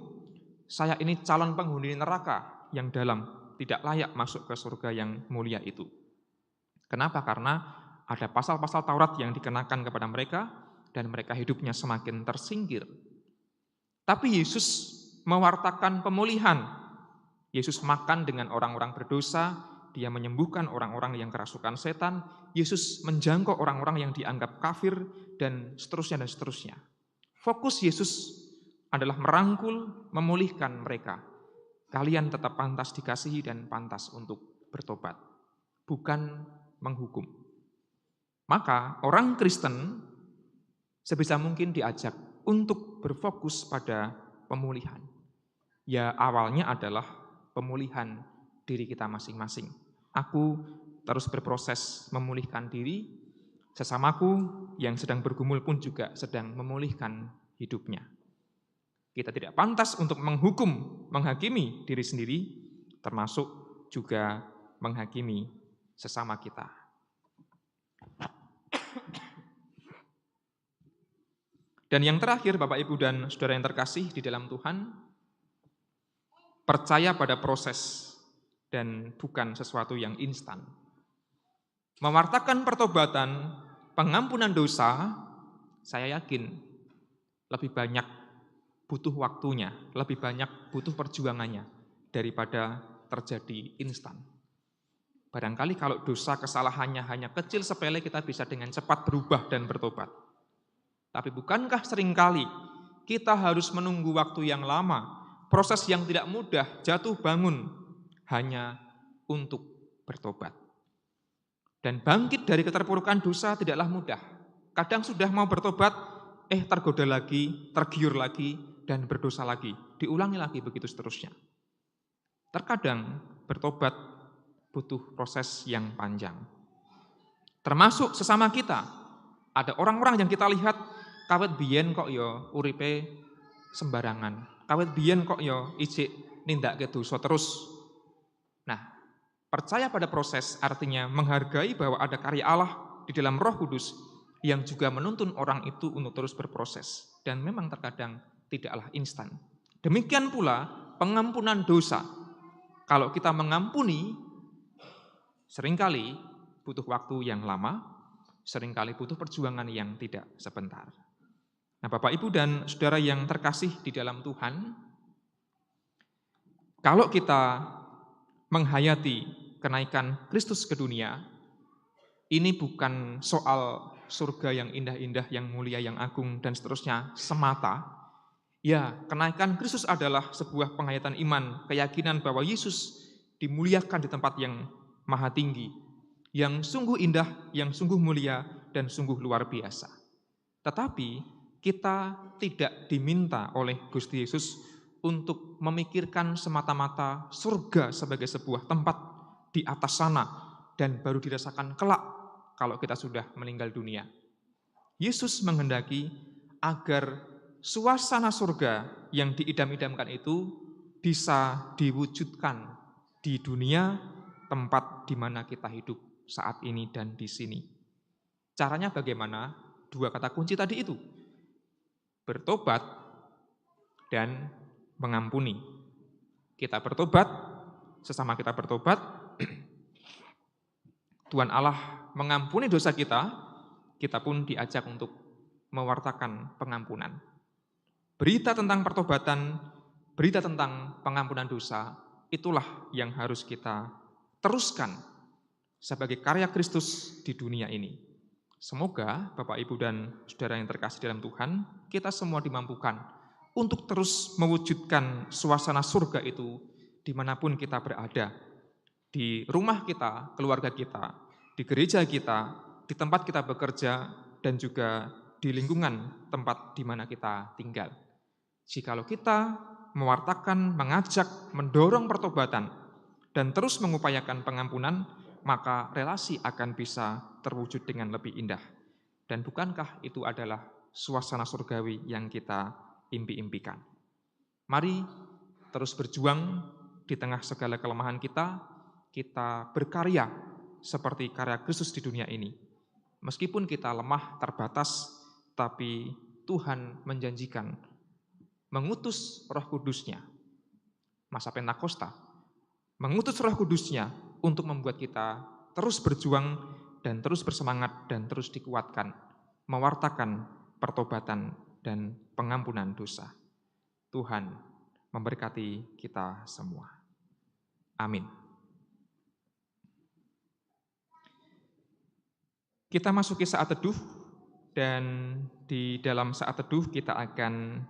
saya ini calon penghuni neraka yang dalam, tidak layak masuk ke surga yang mulia itu. Kenapa? Karena ada pasal-pasal Taurat yang dikenakan kepada mereka, dan mereka hidupnya semakin tersingkir. Tapi Yesus mewartakan pemulihan. Yesus makan dengan orang-orang berdosa, dia menyembuhkan orang-orang yang kerasukan setan, Yesus menjangkau orang-orang yang dianggap kafir, dan seterusnya dan seterusnya. Fokus Yesus adalah merangkul, memulihkan mereka. Kalian tetap pantas dikasihi dan pantas untuk bertobat, bukan menghukum. Maka orang Kristen sebisa mungkin diajak untuk berfokus pada pemulihan. Ya, awalnya adalah pemulihan diri kita masing-masing. Aku terus berproses memulihkan diri, sesamaku yang sedang bergumul pun juga sedang memulihkan hidupnya. Kita tidak pantas untuk menghukum, menghakimi diri sendiri, termasuk juga menghakimi sesama kita. Dan yang terakhir, Bapak, Ibu, dan saudara yang terkasih di dalam Tuhan, percaya pada proses dan bukan sesuatu yang instan. Mewartakan pertobatan, pengampunan dosa, saya yakin lebih banyak butuh waktunya, lebih banyak butuh perjuangannya daripada terjadi instan. Barangkali kalau dosa kesalahannya hanya kecil sepele, kita bisa dengan cepat berubah dan bertobat. Tapi bukankah seringkali kita harus menunggu waktu yang lama, proses yang tidak mudah, jatuh bangun hanya untuk bertobat. Dan bangkit dari keterpurukan dosa tidaklah mudah. Kadang sudah mau bertobat, tergoda lagi, tergiur lagi, dan berdosa lagi. Diulangi lagi, begitu seterusnya. Terkadang bertobat butuh proses yang panjang. Termasuk sesama kita. Ada orang-orang yang kita lihat, kawet biyen kok ya uripe sembarangan. Kawet biyen kok ya ijik nindakke dosa terus. Nah, percaya pada proses artinya menghargai bahwa ada karya Allah di dalam Roh Kudus yang juga menuntun orang itu untuk terus berproses. Dan memang terkadang tidaklah instan. Demikian pula pengampunan dosa. Kalau kita mengampuni, seringkali butuh waktu yang lama, seringkali butuh perjuangan yang tidak sebentar. Nah, Bapak, Ibu, dan saudara yang terkasih di dalam Tuhan, kalau kita menghayati kenaikan Kristus ke dunia, ini bukan soal surga yang indah-indah, yang mulia, yang agung, dan seterusnya semata. Ya, kenaikan Kristus adalah sebuah penghayatan iman, keyakinan bahwa Yesus dimuliakan di tempat yang maha tinggi, yang sungguh indah, yang sungguh mulia, dan sungguh luar biasa. Tetapi kita tidak diminta oleh Gusti Yesus untuk memikirkan semata-mata surga sebagai sebuah tempat di atas sana dan baru dirasakan kelak kalau kita sudah meninggal dunia. Yesus menghendaki agar suasana surga yang diidam-idamkan itu bisa diwujudkan di dunia, tempat di mana kita hidup saat ini dan di sini. Caranya bagaimana? Dua kata kunci tadi itu. Bertobat dan mengampuni. Kita bertobat, sesama kita bertobat, Tuhan Allah mengampuni dosa kita, kita pun diajak untuk mewartakan pengampunan. Berita tentang pertobatan, berita tentang pengampunan dosa, itulah yang harus kita teruskan sebagai karya Kristus di dunia ini. Semoga Bapak, Ibu, dan saudara yang terkasih dalam Tuhan, kita semua dimampukan untuk terus mewujudkan suasana surga itu dimanapun kita berada. Di rumah kita, keluarga kita, di gereja kita, di tempat kita bekerja, dan juga di lingkungan tempat di mana kita tinggal. Jikalau kita mewartakan, mengajak, mendorong pertobatan, dan terus mengupayakan pengampunan, maka relasi akan bisa terwujud dengan lebih indah. Dan bukankah itu adalah suasana surgawi yang kita impi-impikan? Mari terus berjuang di tengah segala kelemahan kita berkarya seperti karya Kristus di dunia ini. Meskipun kita lemah, terbatas, tapi Tuhan menjanjikan mengutus Roh Kudus-Nya, masa Pentakosta, mengutus Roh Kudus-Nya untuk membuat kita terus berjuang dan terus bersemangat dan terus dikuatkan, mewartakan pertobatan dan pengampunan dosa. Tuhan memberkati kita semua. Amin. Kita masuki saat teduh, dan di dalam saat teduh kita akan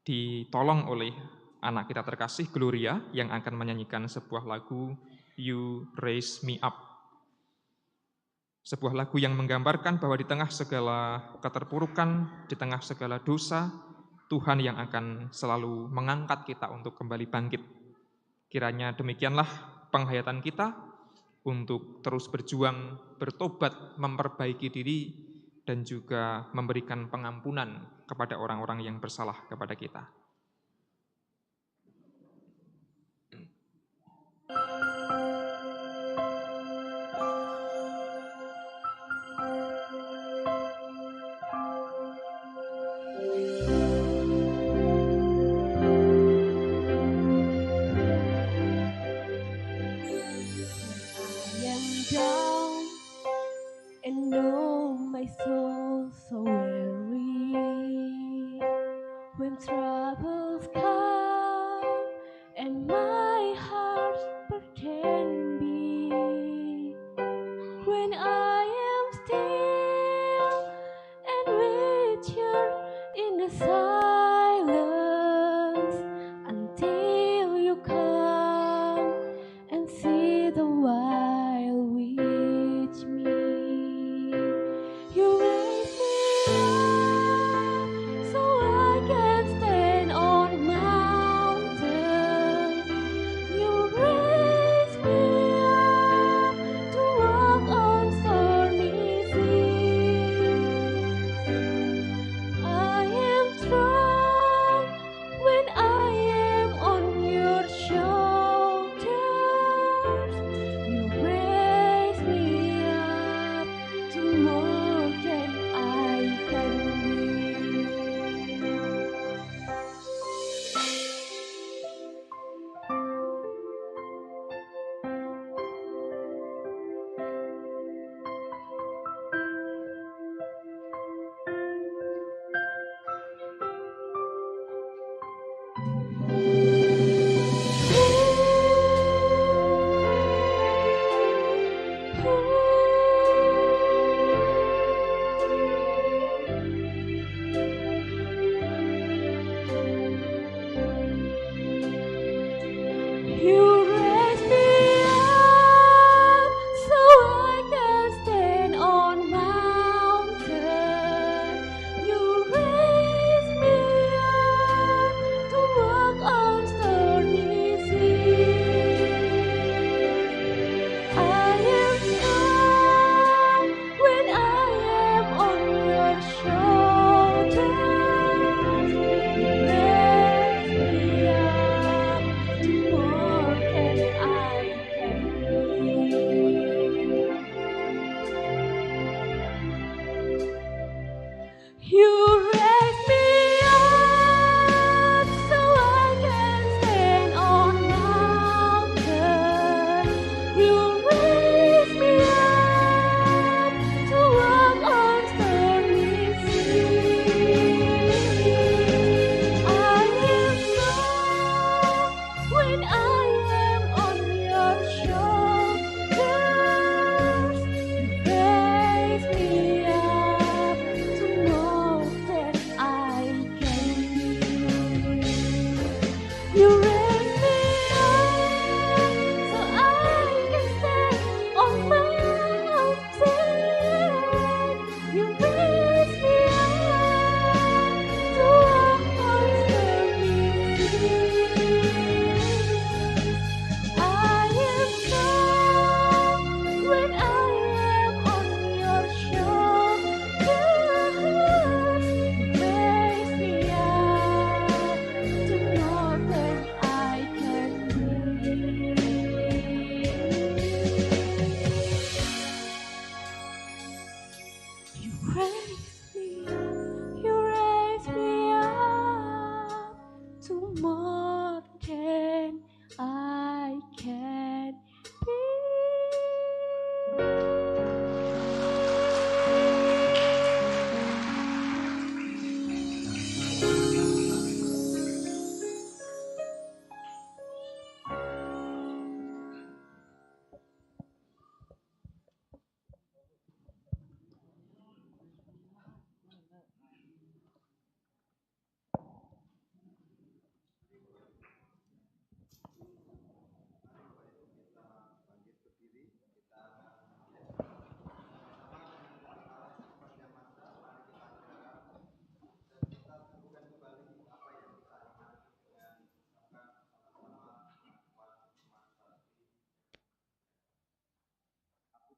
ditolong oleh anak kita terkasih, Gloria, yang akan menyanyikan sebuah lagu You Raise Me Up. Sebuah lagu yang menggambarkan bahwa di tengah segala keterpurukan, di tengah segala dosa, Tuhan yang akan selalu mengangkat kita untuk kembali bangkit. Kiranya demikianlah penghayatan kita, untuk terus berjuang, bertobat, memperbaiki diri, dan juga memberikan pengampunan kepada orang-orang yang bersalah kepada kita. And know my soul so weary when troubles come and my heart burden be. When I am still and with you in the silence until you come and see the while with me. You raise me up so I can stand on mountain. You raise me up to walk on stone.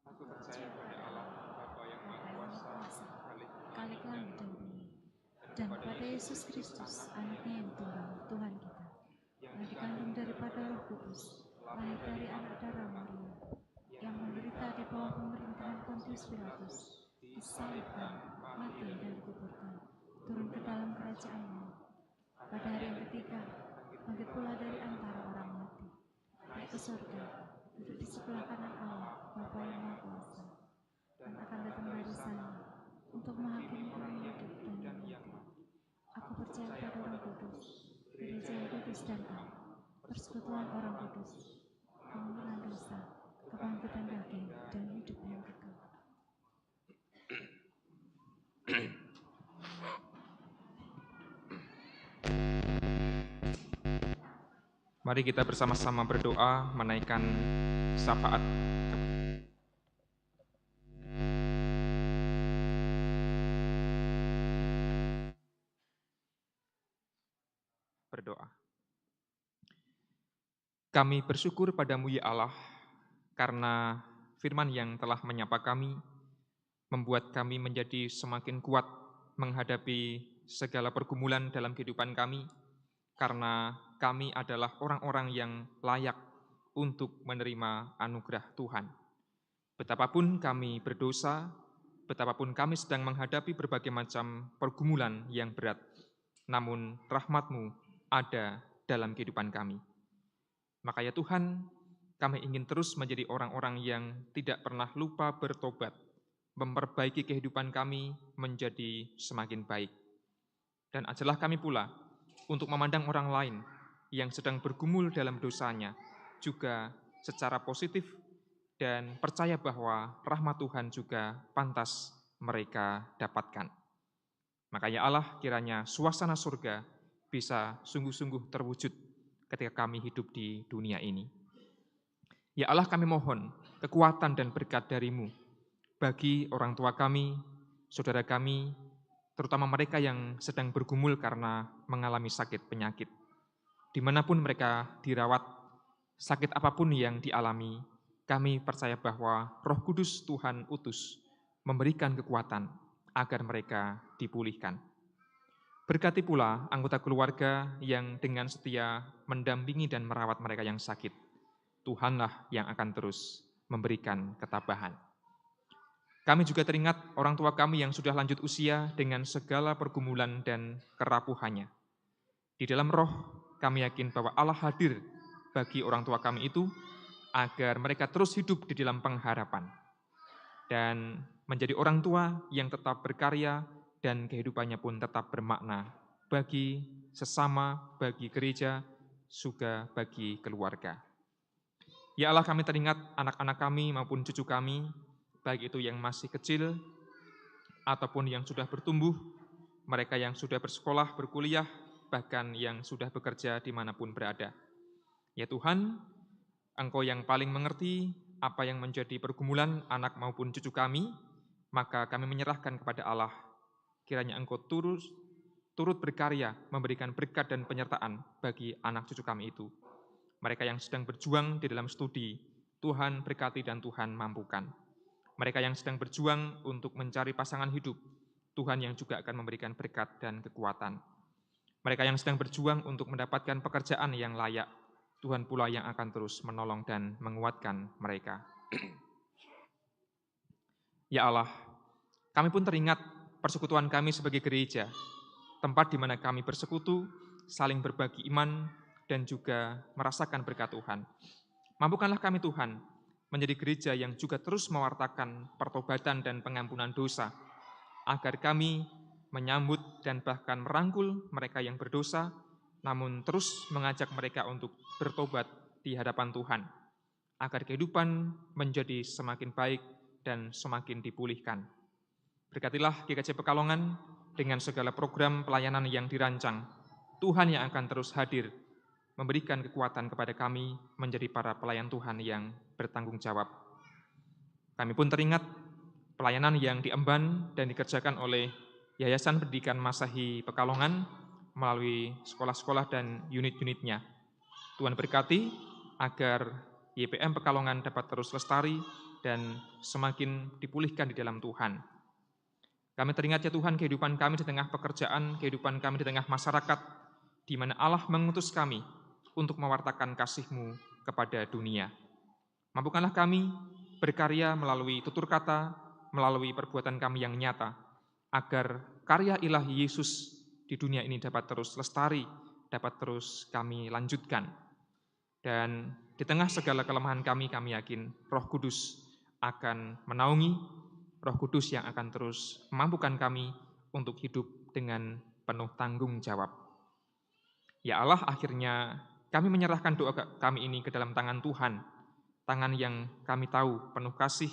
Aku percaya pada Allah, Bapa yang Maha Kuasa, Khalik langit dan bumi, dan pada Yesus Kristus, anaknya yang tunggal, Tuhan kita, yang dikandung daripada Roh Kudus, lahir dari anak darah Maria, yang menderita di bawah pemerintahan Pontius Pilatus, disalibkan, mati dan dikuburkan, turun ke dalam kerajaan maut. Pada hari yang ketiga, bangkit pula dari antara orang mati, naik ke surga, duduk di sebelah kanan Allah, Bapa yang Maha Kuasa, dan akan datang dari sana untuk menghakimi orang hidup dan yang mati. Aku percaya pada Roh Kudus, gereja yang kudus dan am, persekutuan orang kudus, pengampunan dosa, kebangkitan daging, dan hidup yang kekal. Mari kita bersama-sama berdoa menaikkan syafaat. Berdoa. Kami bersyukur padamu ya Allah, karena firman yang telah menyapa kami, membuat kami menjadi semakin kuat menghadapi segala pergumulan dalam kehidupan kami, karena kami adalah orang-orang yang layak untuk menerima anugerah Tuhan. Betapapun kami berdosa, betapapun kami sedang menghadapi berbagai macam pergumulan yang berat, namun rahmat-Mu ada dalam kehidupan kami. Maka ya Tuhan, kami ingin terus menjadi orang-orang yang tidak pernah lupa bertobat, memperbaiki kehidupan kami menjadi semakin baik. Dan ajarlah kami pula untuk memandang orang lain yang sedang bergumul dalam dosanya juga secara positif dan percaya bahwa rahmat Tuhan juga pantas mereka dapatkan. Maka ya Allah, kiranya suasana surga bisa sungguh-sungguh terwujud ketika kami hidup di dunia ini. Ya Allah, kami mohon kekuatan dan berkat dari-Mu bagi orang tua kami, saudara kami, terutama mereka yang sedang bergumul karena mengalami sakit penyakit. Dimanapun mereka dirawat, sakit apapun yang dialami, kami percaya bahwa Roh Kudus Tuhan utus memberikan kekuatan agar mereka dipulihkan. Berkati pula anggota keluarga yang dengan setia mendampingi dan merawat mereka yang sakit. Tuhanlah yang akan terus memberikan ketabahan. Kami juga teringat orang tua kami yang sudah lanjut usia dengan segala pergumulan dan kerapuhannya. Di dalam roh, kami yakin bahwa Allah hadir bagi orang tua kami itu agar mereka terus hidup di dalam pengharapan dan menjadi orang tua yang tetap berkarya dan kehidupannya pun tetap bermakna bagi sesama, bagi gereja, juga bagi keluarga. Ya Allah, kami teringat anak-anak kami maupun cucu kami, baik itu yang masih kecil ataupun yang sudah bertumbuh, mereka yang sudah bersekolah, berkuliah, bahkan yang sudah bekerja dimanapun berada. Ya Tuhan, Engkau yang paling mengerti apa yang menjadi pergumulan anak maupun cucu kami, maka kami menyerahkan kepada Allah. Kiranya Engkau turut berkarya memberikan berkat dan penyertaan bagi anak cucu kami itu. Mereka yang sedang berjuang di dalam studi, Tuhan berkati dan Tuhan mampukan. Mereka yang sedang berjuang untuk mencari pasangan hidup, Tuhan yang juga akan memberikan berkat dan kekuatan. Mereka yang sedang berjuang untuk mendapatkan pekerjaan yang layak, Tuhan pula yang akan terus menolong dan menguatkan mereka. Ya Allah, kami pun teringat persekutuan kami sebagai gereja, tempat di mana kami bersekutu, saling berbagi iman, dan juga merasakan berkat Tuhan. Mampukanlah kami Tuhan, menjadi gereja yang juga terus mewartakan pertobatan dan pengampunan dosa, agar kami menyambut dan bahkan merangkul mereka yang berdosa, namun terus mengajak mereka untuk bertobat di hadapan Tuhan, agar kehidupan menjadi semakin baik dan semakin dipulihkan. Berkatilah GKJ Pekalongan dengan segala program pelayanan yang dirancang. Tuhan yang akan terus hadir, memberikan kekuatan kepada kami menjadi para pelayan Tuhan yang bertanggung jawab. Kami pun teringat pelayanan yang diemban dan dikerjakan oleh Yayasan Pendidikan Masahi Pekalongan melalui sekolah-sekolah dan unit-unitnya. Tuhan berkati agar YPM Pekalongan dapat terus lestari dan semakin dipulihkan di dalam Tuhan. Kami teringat ya Tuhan, kehidupan kami di tengah pekerjaan, kehidupan kami di tengah masyarakat, di mana Allah mengutus kami untuk mewartakan kasih-Mu kepada dunia. Mampukanlah kami berkarya melalui tutur kata, melalui perbuatan kami yang nyata, agar karya ilahi Yesus di dunia ini dapat terus lestari, dapat terus kami lanjutkan. Dan di tengah segala kelemahan kami yakin Roh Kudus akan menaungi, Roh Kudus yang akan terus memampukan kami untuk hidup dengan penuh tanggung jawab. Ya Allah, akhirnya kami menyerahkan doa kami ini ke dalam tangan Tuhan, tangan yang kami tahu penuh kasih,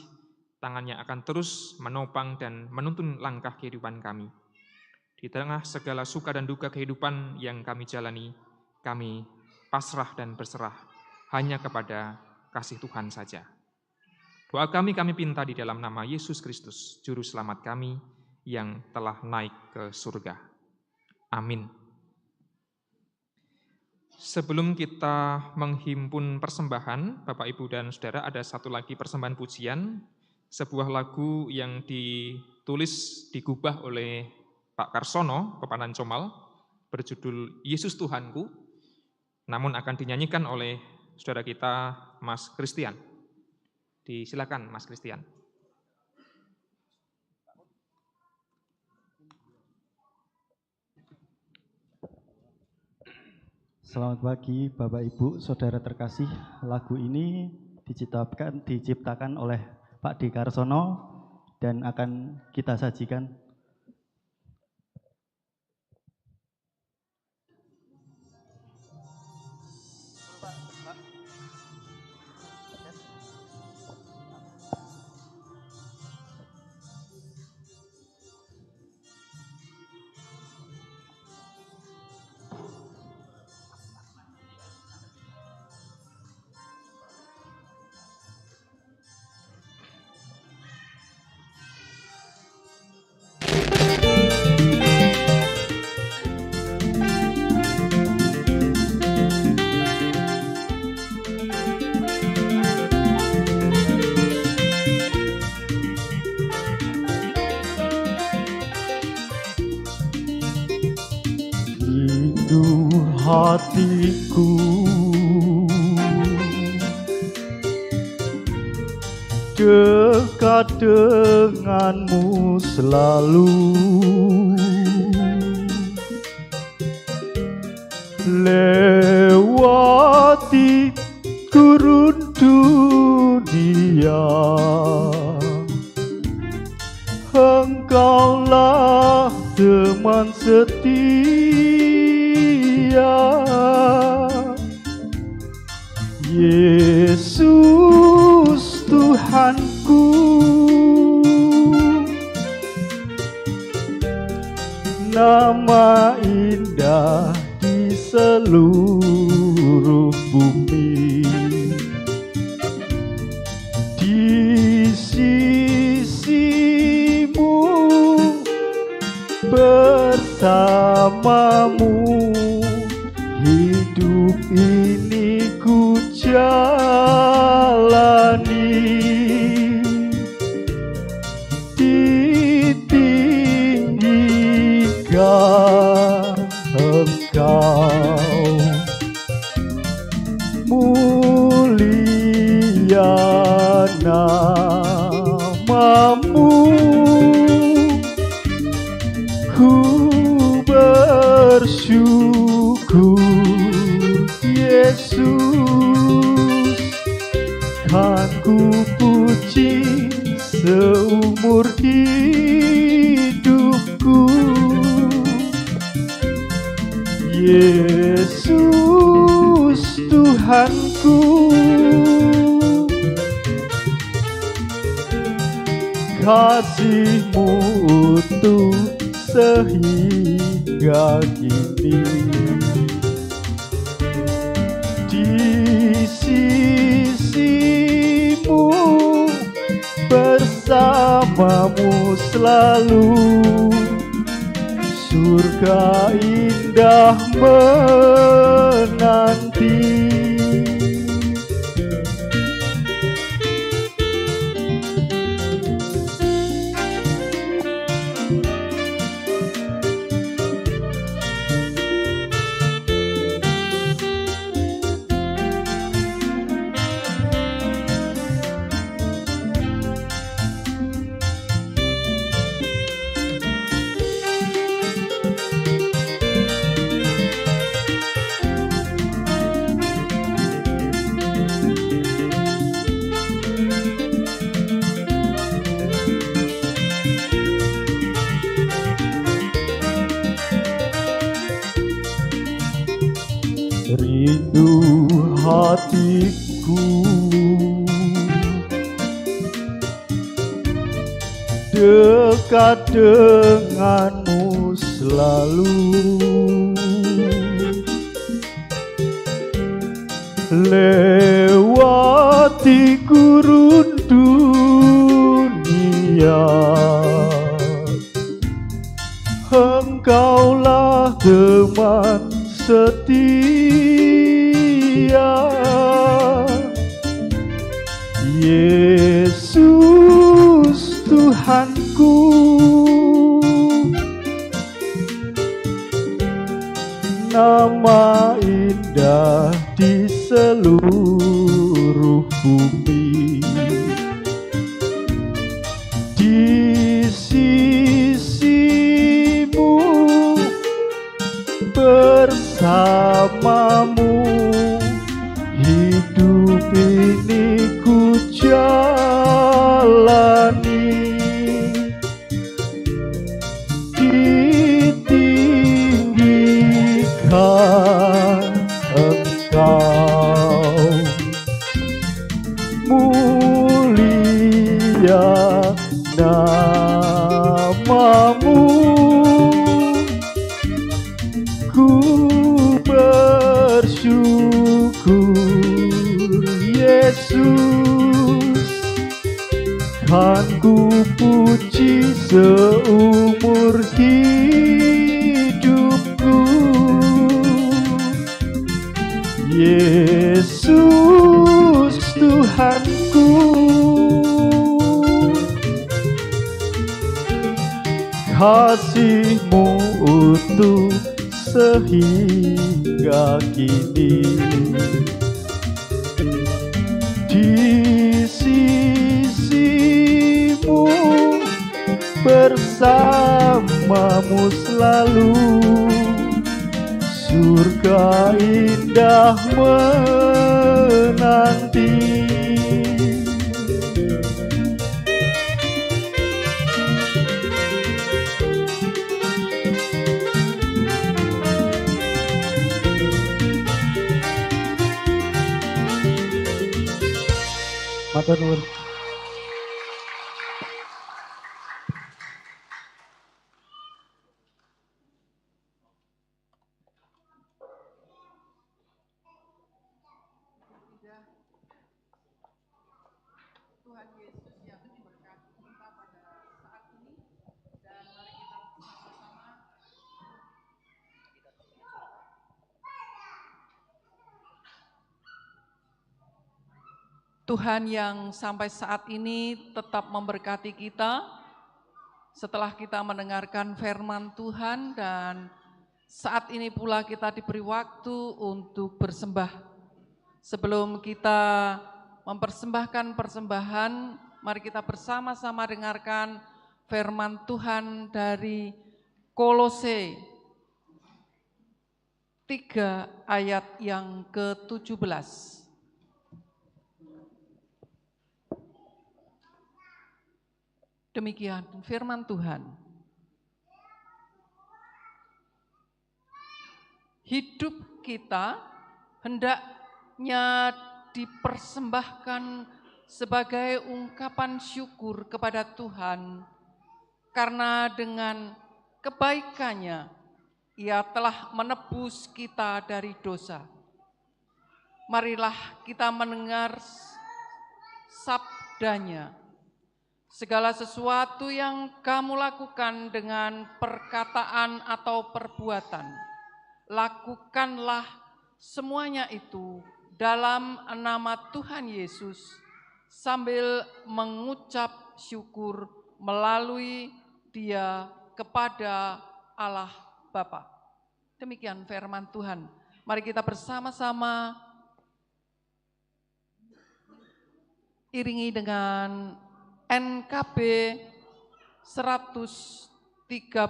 tangan yang akan terus menopang dan menuntun langkah kehidupan kami. Di tengah segala suka dan duka kehidupan yang kami jalani, kami pasrah dan berserah hanya kepada kasih Tuhan saja. Doa kami pinta di dalam nama Yesus Kristus, Juru Selamat kami yang telah naik ke surga. Amin. Sebelum kita menghimpun persembahan, Bapak, Ibu, dan Saudara, ada satu lagi persembahan pujian, sebuah lagu yang ditulis, digubah oleh Pak Karsono, Pepanan Comal, berjudul Yesus Tuhanku, namun akan dinyanyikan oleh saudara kita, Mas Christian. Disilakan, Mas Christian. Selamat pagi Bapak Ibu, Saudara terkasih. Lagu ini diciptakan oleh Pak D. Karsono dan akan kita sajikan. Hatiku dekat denganmu selalu, lewati gurun dunia, Engkaulah teman setia. Yesus Tuhanku, nama indah di seluruh bumi, di sisimu bersamamu. Hidup ini ku jalani, ditinggikan Engkau, mulia namamu, ku bersyukur. Yesus, kan ku puji seumur hidupku. Yesus Tuhanku, kasih-Mu utuh sehingga kini. Di sisimu bersamamu selalu, surga indah menanti. dekat denganmu selalu. Lewati gurun dunia, Engkaulah teman setia. Yesus Tuhanku, nama indah di seluruh bumi. Di sisimu, bersamamu, hidup ini ku jalani. Ditinggikan Engkau, mulia namamu. Ku bersyukur Yesus, kan ku puji seumur hidupku. Yesus Tuhanku, kasih-Mu utuh sehingga kini. Di sisimu, bersamamu selalu, surga indah menanti. Matur nuwun. Tuhan Yesus yang memberkati kita pada saat ini, dan mari kita bersama-sama Tuhan yang sampai saat ini tetap memberkati kita setelah kita mendengarkan firman Tuhan, dan saat ini pula kita diberi waktu untuk bersembah. Sebelum kita mempersembahkan persembahan, mari kita bersama-sama dengarkan firman Tuhan dari Kolose 3 ayat yang ke-17. Demikian firman Tuhan. Hidup kita hendaknya dipersembahkan sebagai ungkapan syukur kepada Tuhan, karena dengan kebaikannya Ia telah menebus kita dari dosa. Marilah kita mendengar sabdanya. Segala sesuatu yang kamu lakukan dengan perkataan atau perbuatan, lakukanlah semuanya itu dalam nama Tuhan Yesus, sambil mengucap syukur melalui Dia kepada Allah Bapa. Demikian firman Tuhan. Mari kita bersama-sama iringi dengan NKB 133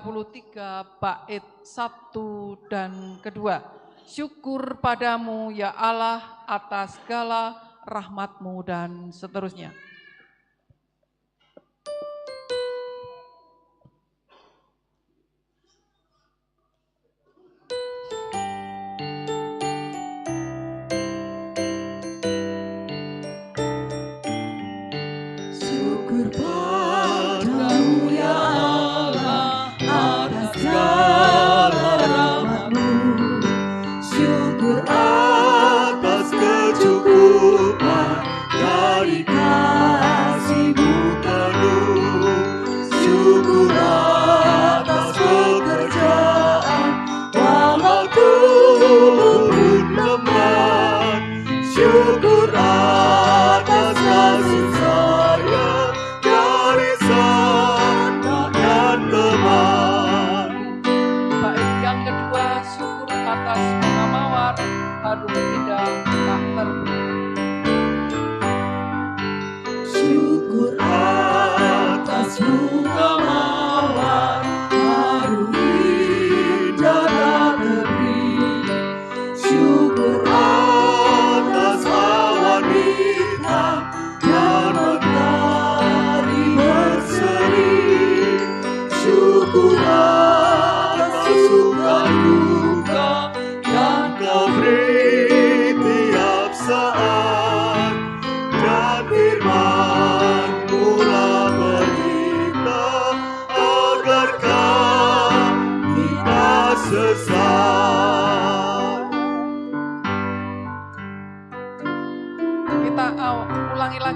bait 1 dan kedua. Syukur padamu ya Allah atas segala rahmat-Mu, dan seterusnya. Syukur padamu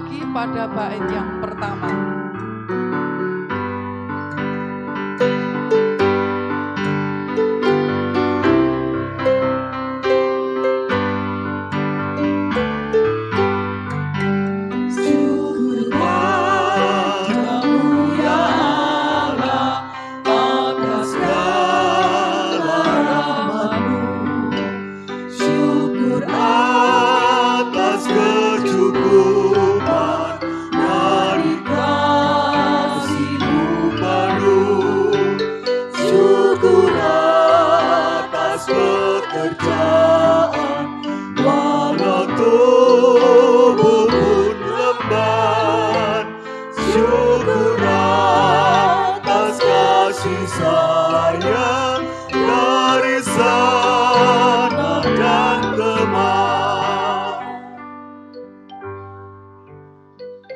lagi pada bait yang pertama.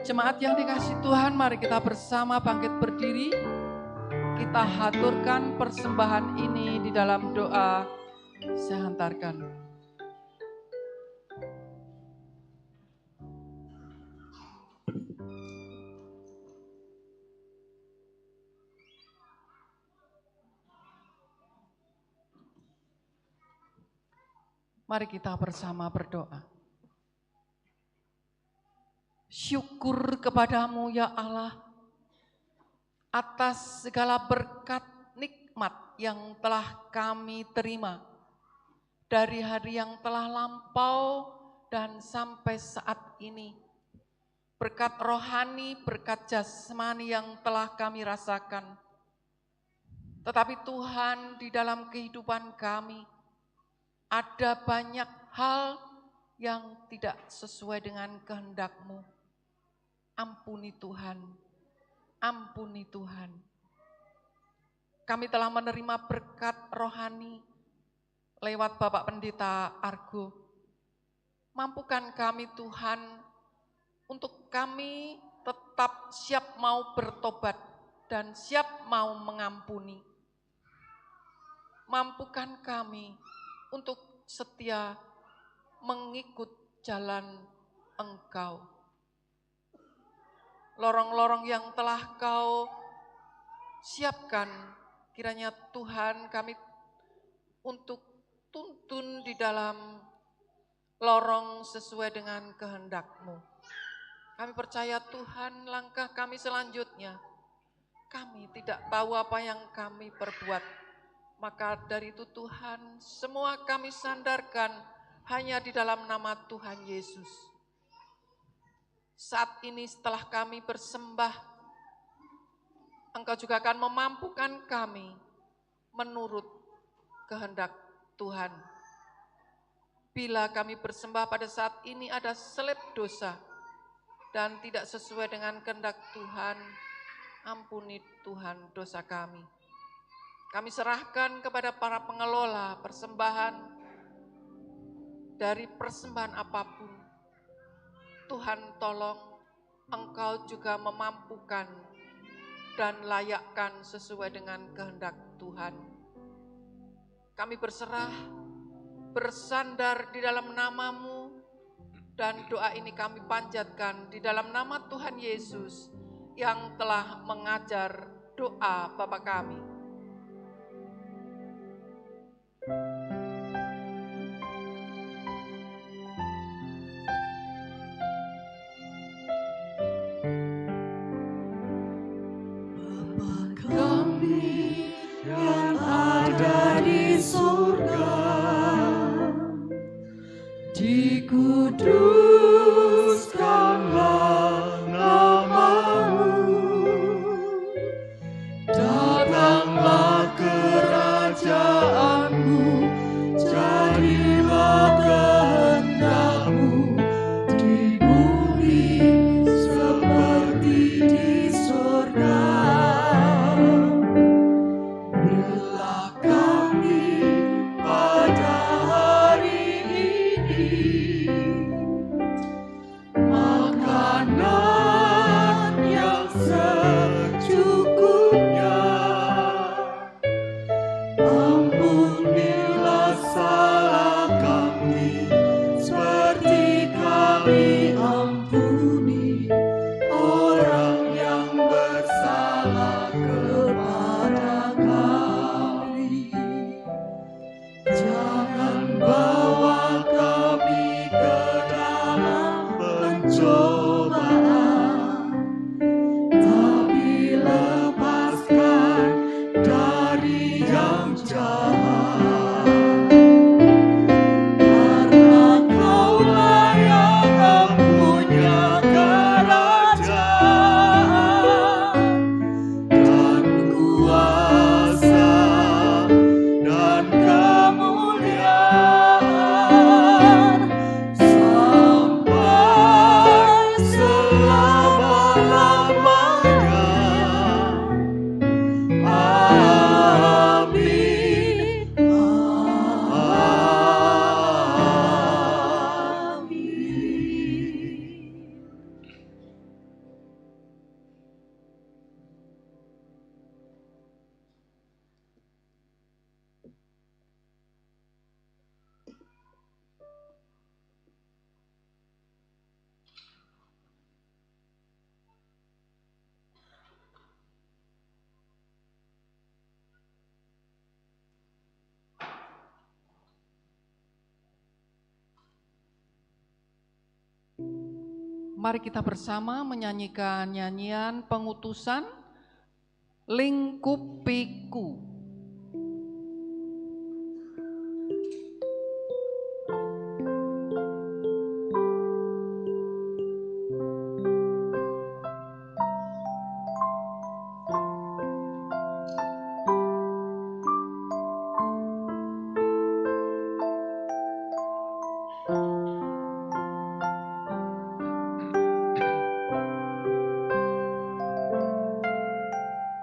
Jemaat yang dikasihi Tuhan, mari kita bersama bangkit berdiri. Kita haturkan persembahan ini di dalam doa. Saya hantarkan. Mari kita bersama berdoa. Syukur kepadamu ya Allah atas segala berkat nikmat yang telah kami terima dari hari yang telah lampau dan sampai saat ini. Berkat rohani, berkat jasmani yang telah kami rasakan. Tetapi Tuhan, di dalam kehidupan kami ada banyak hal yang tidak sesuai dengan kehendak-Mu. Ampuni Tuhan, ampuni Tuhan. Kami telah menerima berkat rohani lewat Bapak Pendeta Argo. Mampukan kami Tuhan untuk kami tetap siap mau bertobat dan siap mau mengampuni. Mampukan kami untuk setia mengikut jalan Engkau. Lorong-lorong yang telah Kau siapkan, kiranya Tuhan kami untuk tuntun di dalam lorong sesuai dengan kehendak-Mu. Kami percaya Tuhan, langkah kami selanjutnya, kami tidak tahu apa yang kami perbuat. Maka dari itu Tuhan, semua kami sandarkan hanya di dalam nama Tuhan Yesus. Saat ini setelah kami bersembah, Engkau juga akan memampukan kami menurut kehendak Tuhan. Bila kami bersembah pada saat ini ada selip dosa dan tidak sesuai dengan kehendak Tuhan, ampuni Tuhan dosa kami. Kami serahkan kepada para pengelola persembahan, dari persembahan apapun. Tuhan tolong Engkau juga memampukan dan layakkan sesuai dengan kehendak Tuhan. Kami berserah, bersandar di dalam nama-Mu, dan doa ini kami panjatkan di dalam nama Tuhan Yesus yang telah mengajar doa Bapa kami. Yang ada di surga, dikuduskanlah nama-Mu, datang Mari kita bersama menyanyikan nyanyian pengutusan Lingkupiku.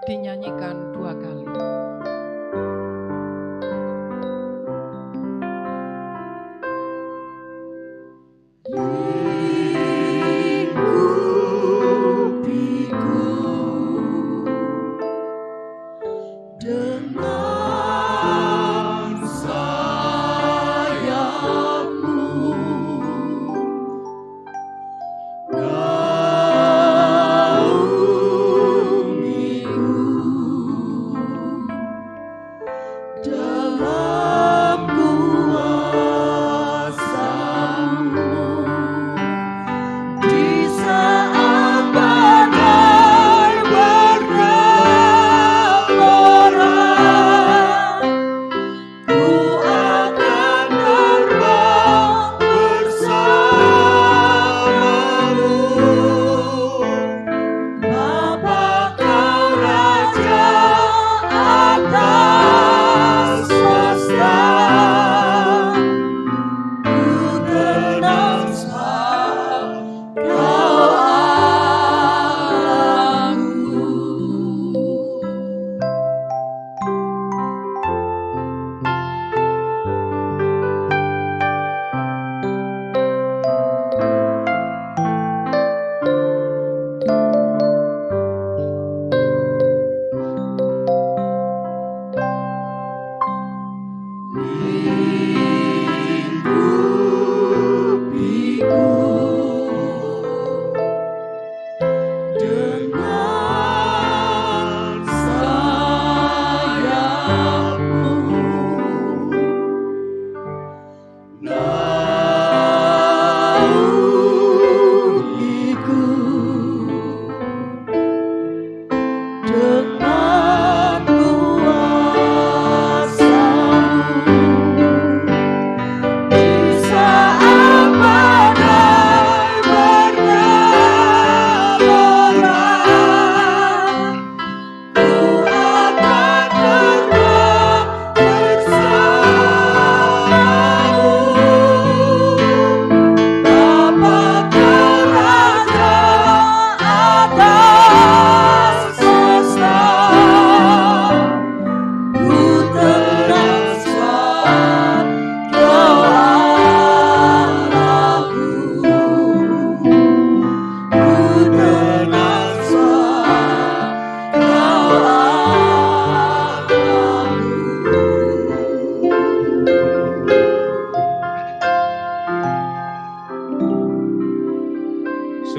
Dinyanyikan 2 kali.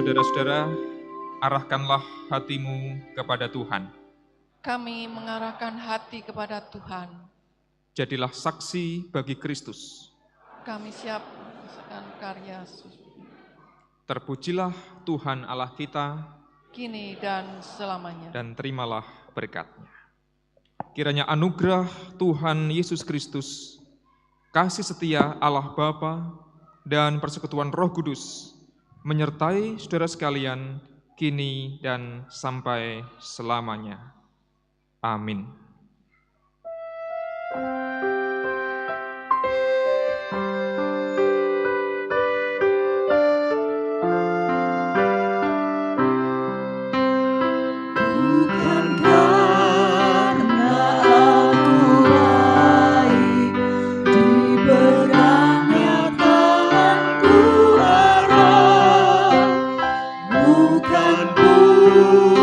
Saudara-saudara, arahkanlah hatimu kepada Tuhan. Kami mengarahkan hati kepada Tuhan. Jadilah saksi bagi Kristus. Kami siap melaksanakan karya Terpujilah Tuhan Allah kita, kini dan selamanya. Dan terimalah berkat-Nya. Kiranya anugerah Tuhan Yesus Kristus, kasih setia Allah Bapa, dan persekutuan Roh Kudus menyertai saudara sekalian kini dan sampai selamanya. Amin. Tuhanku.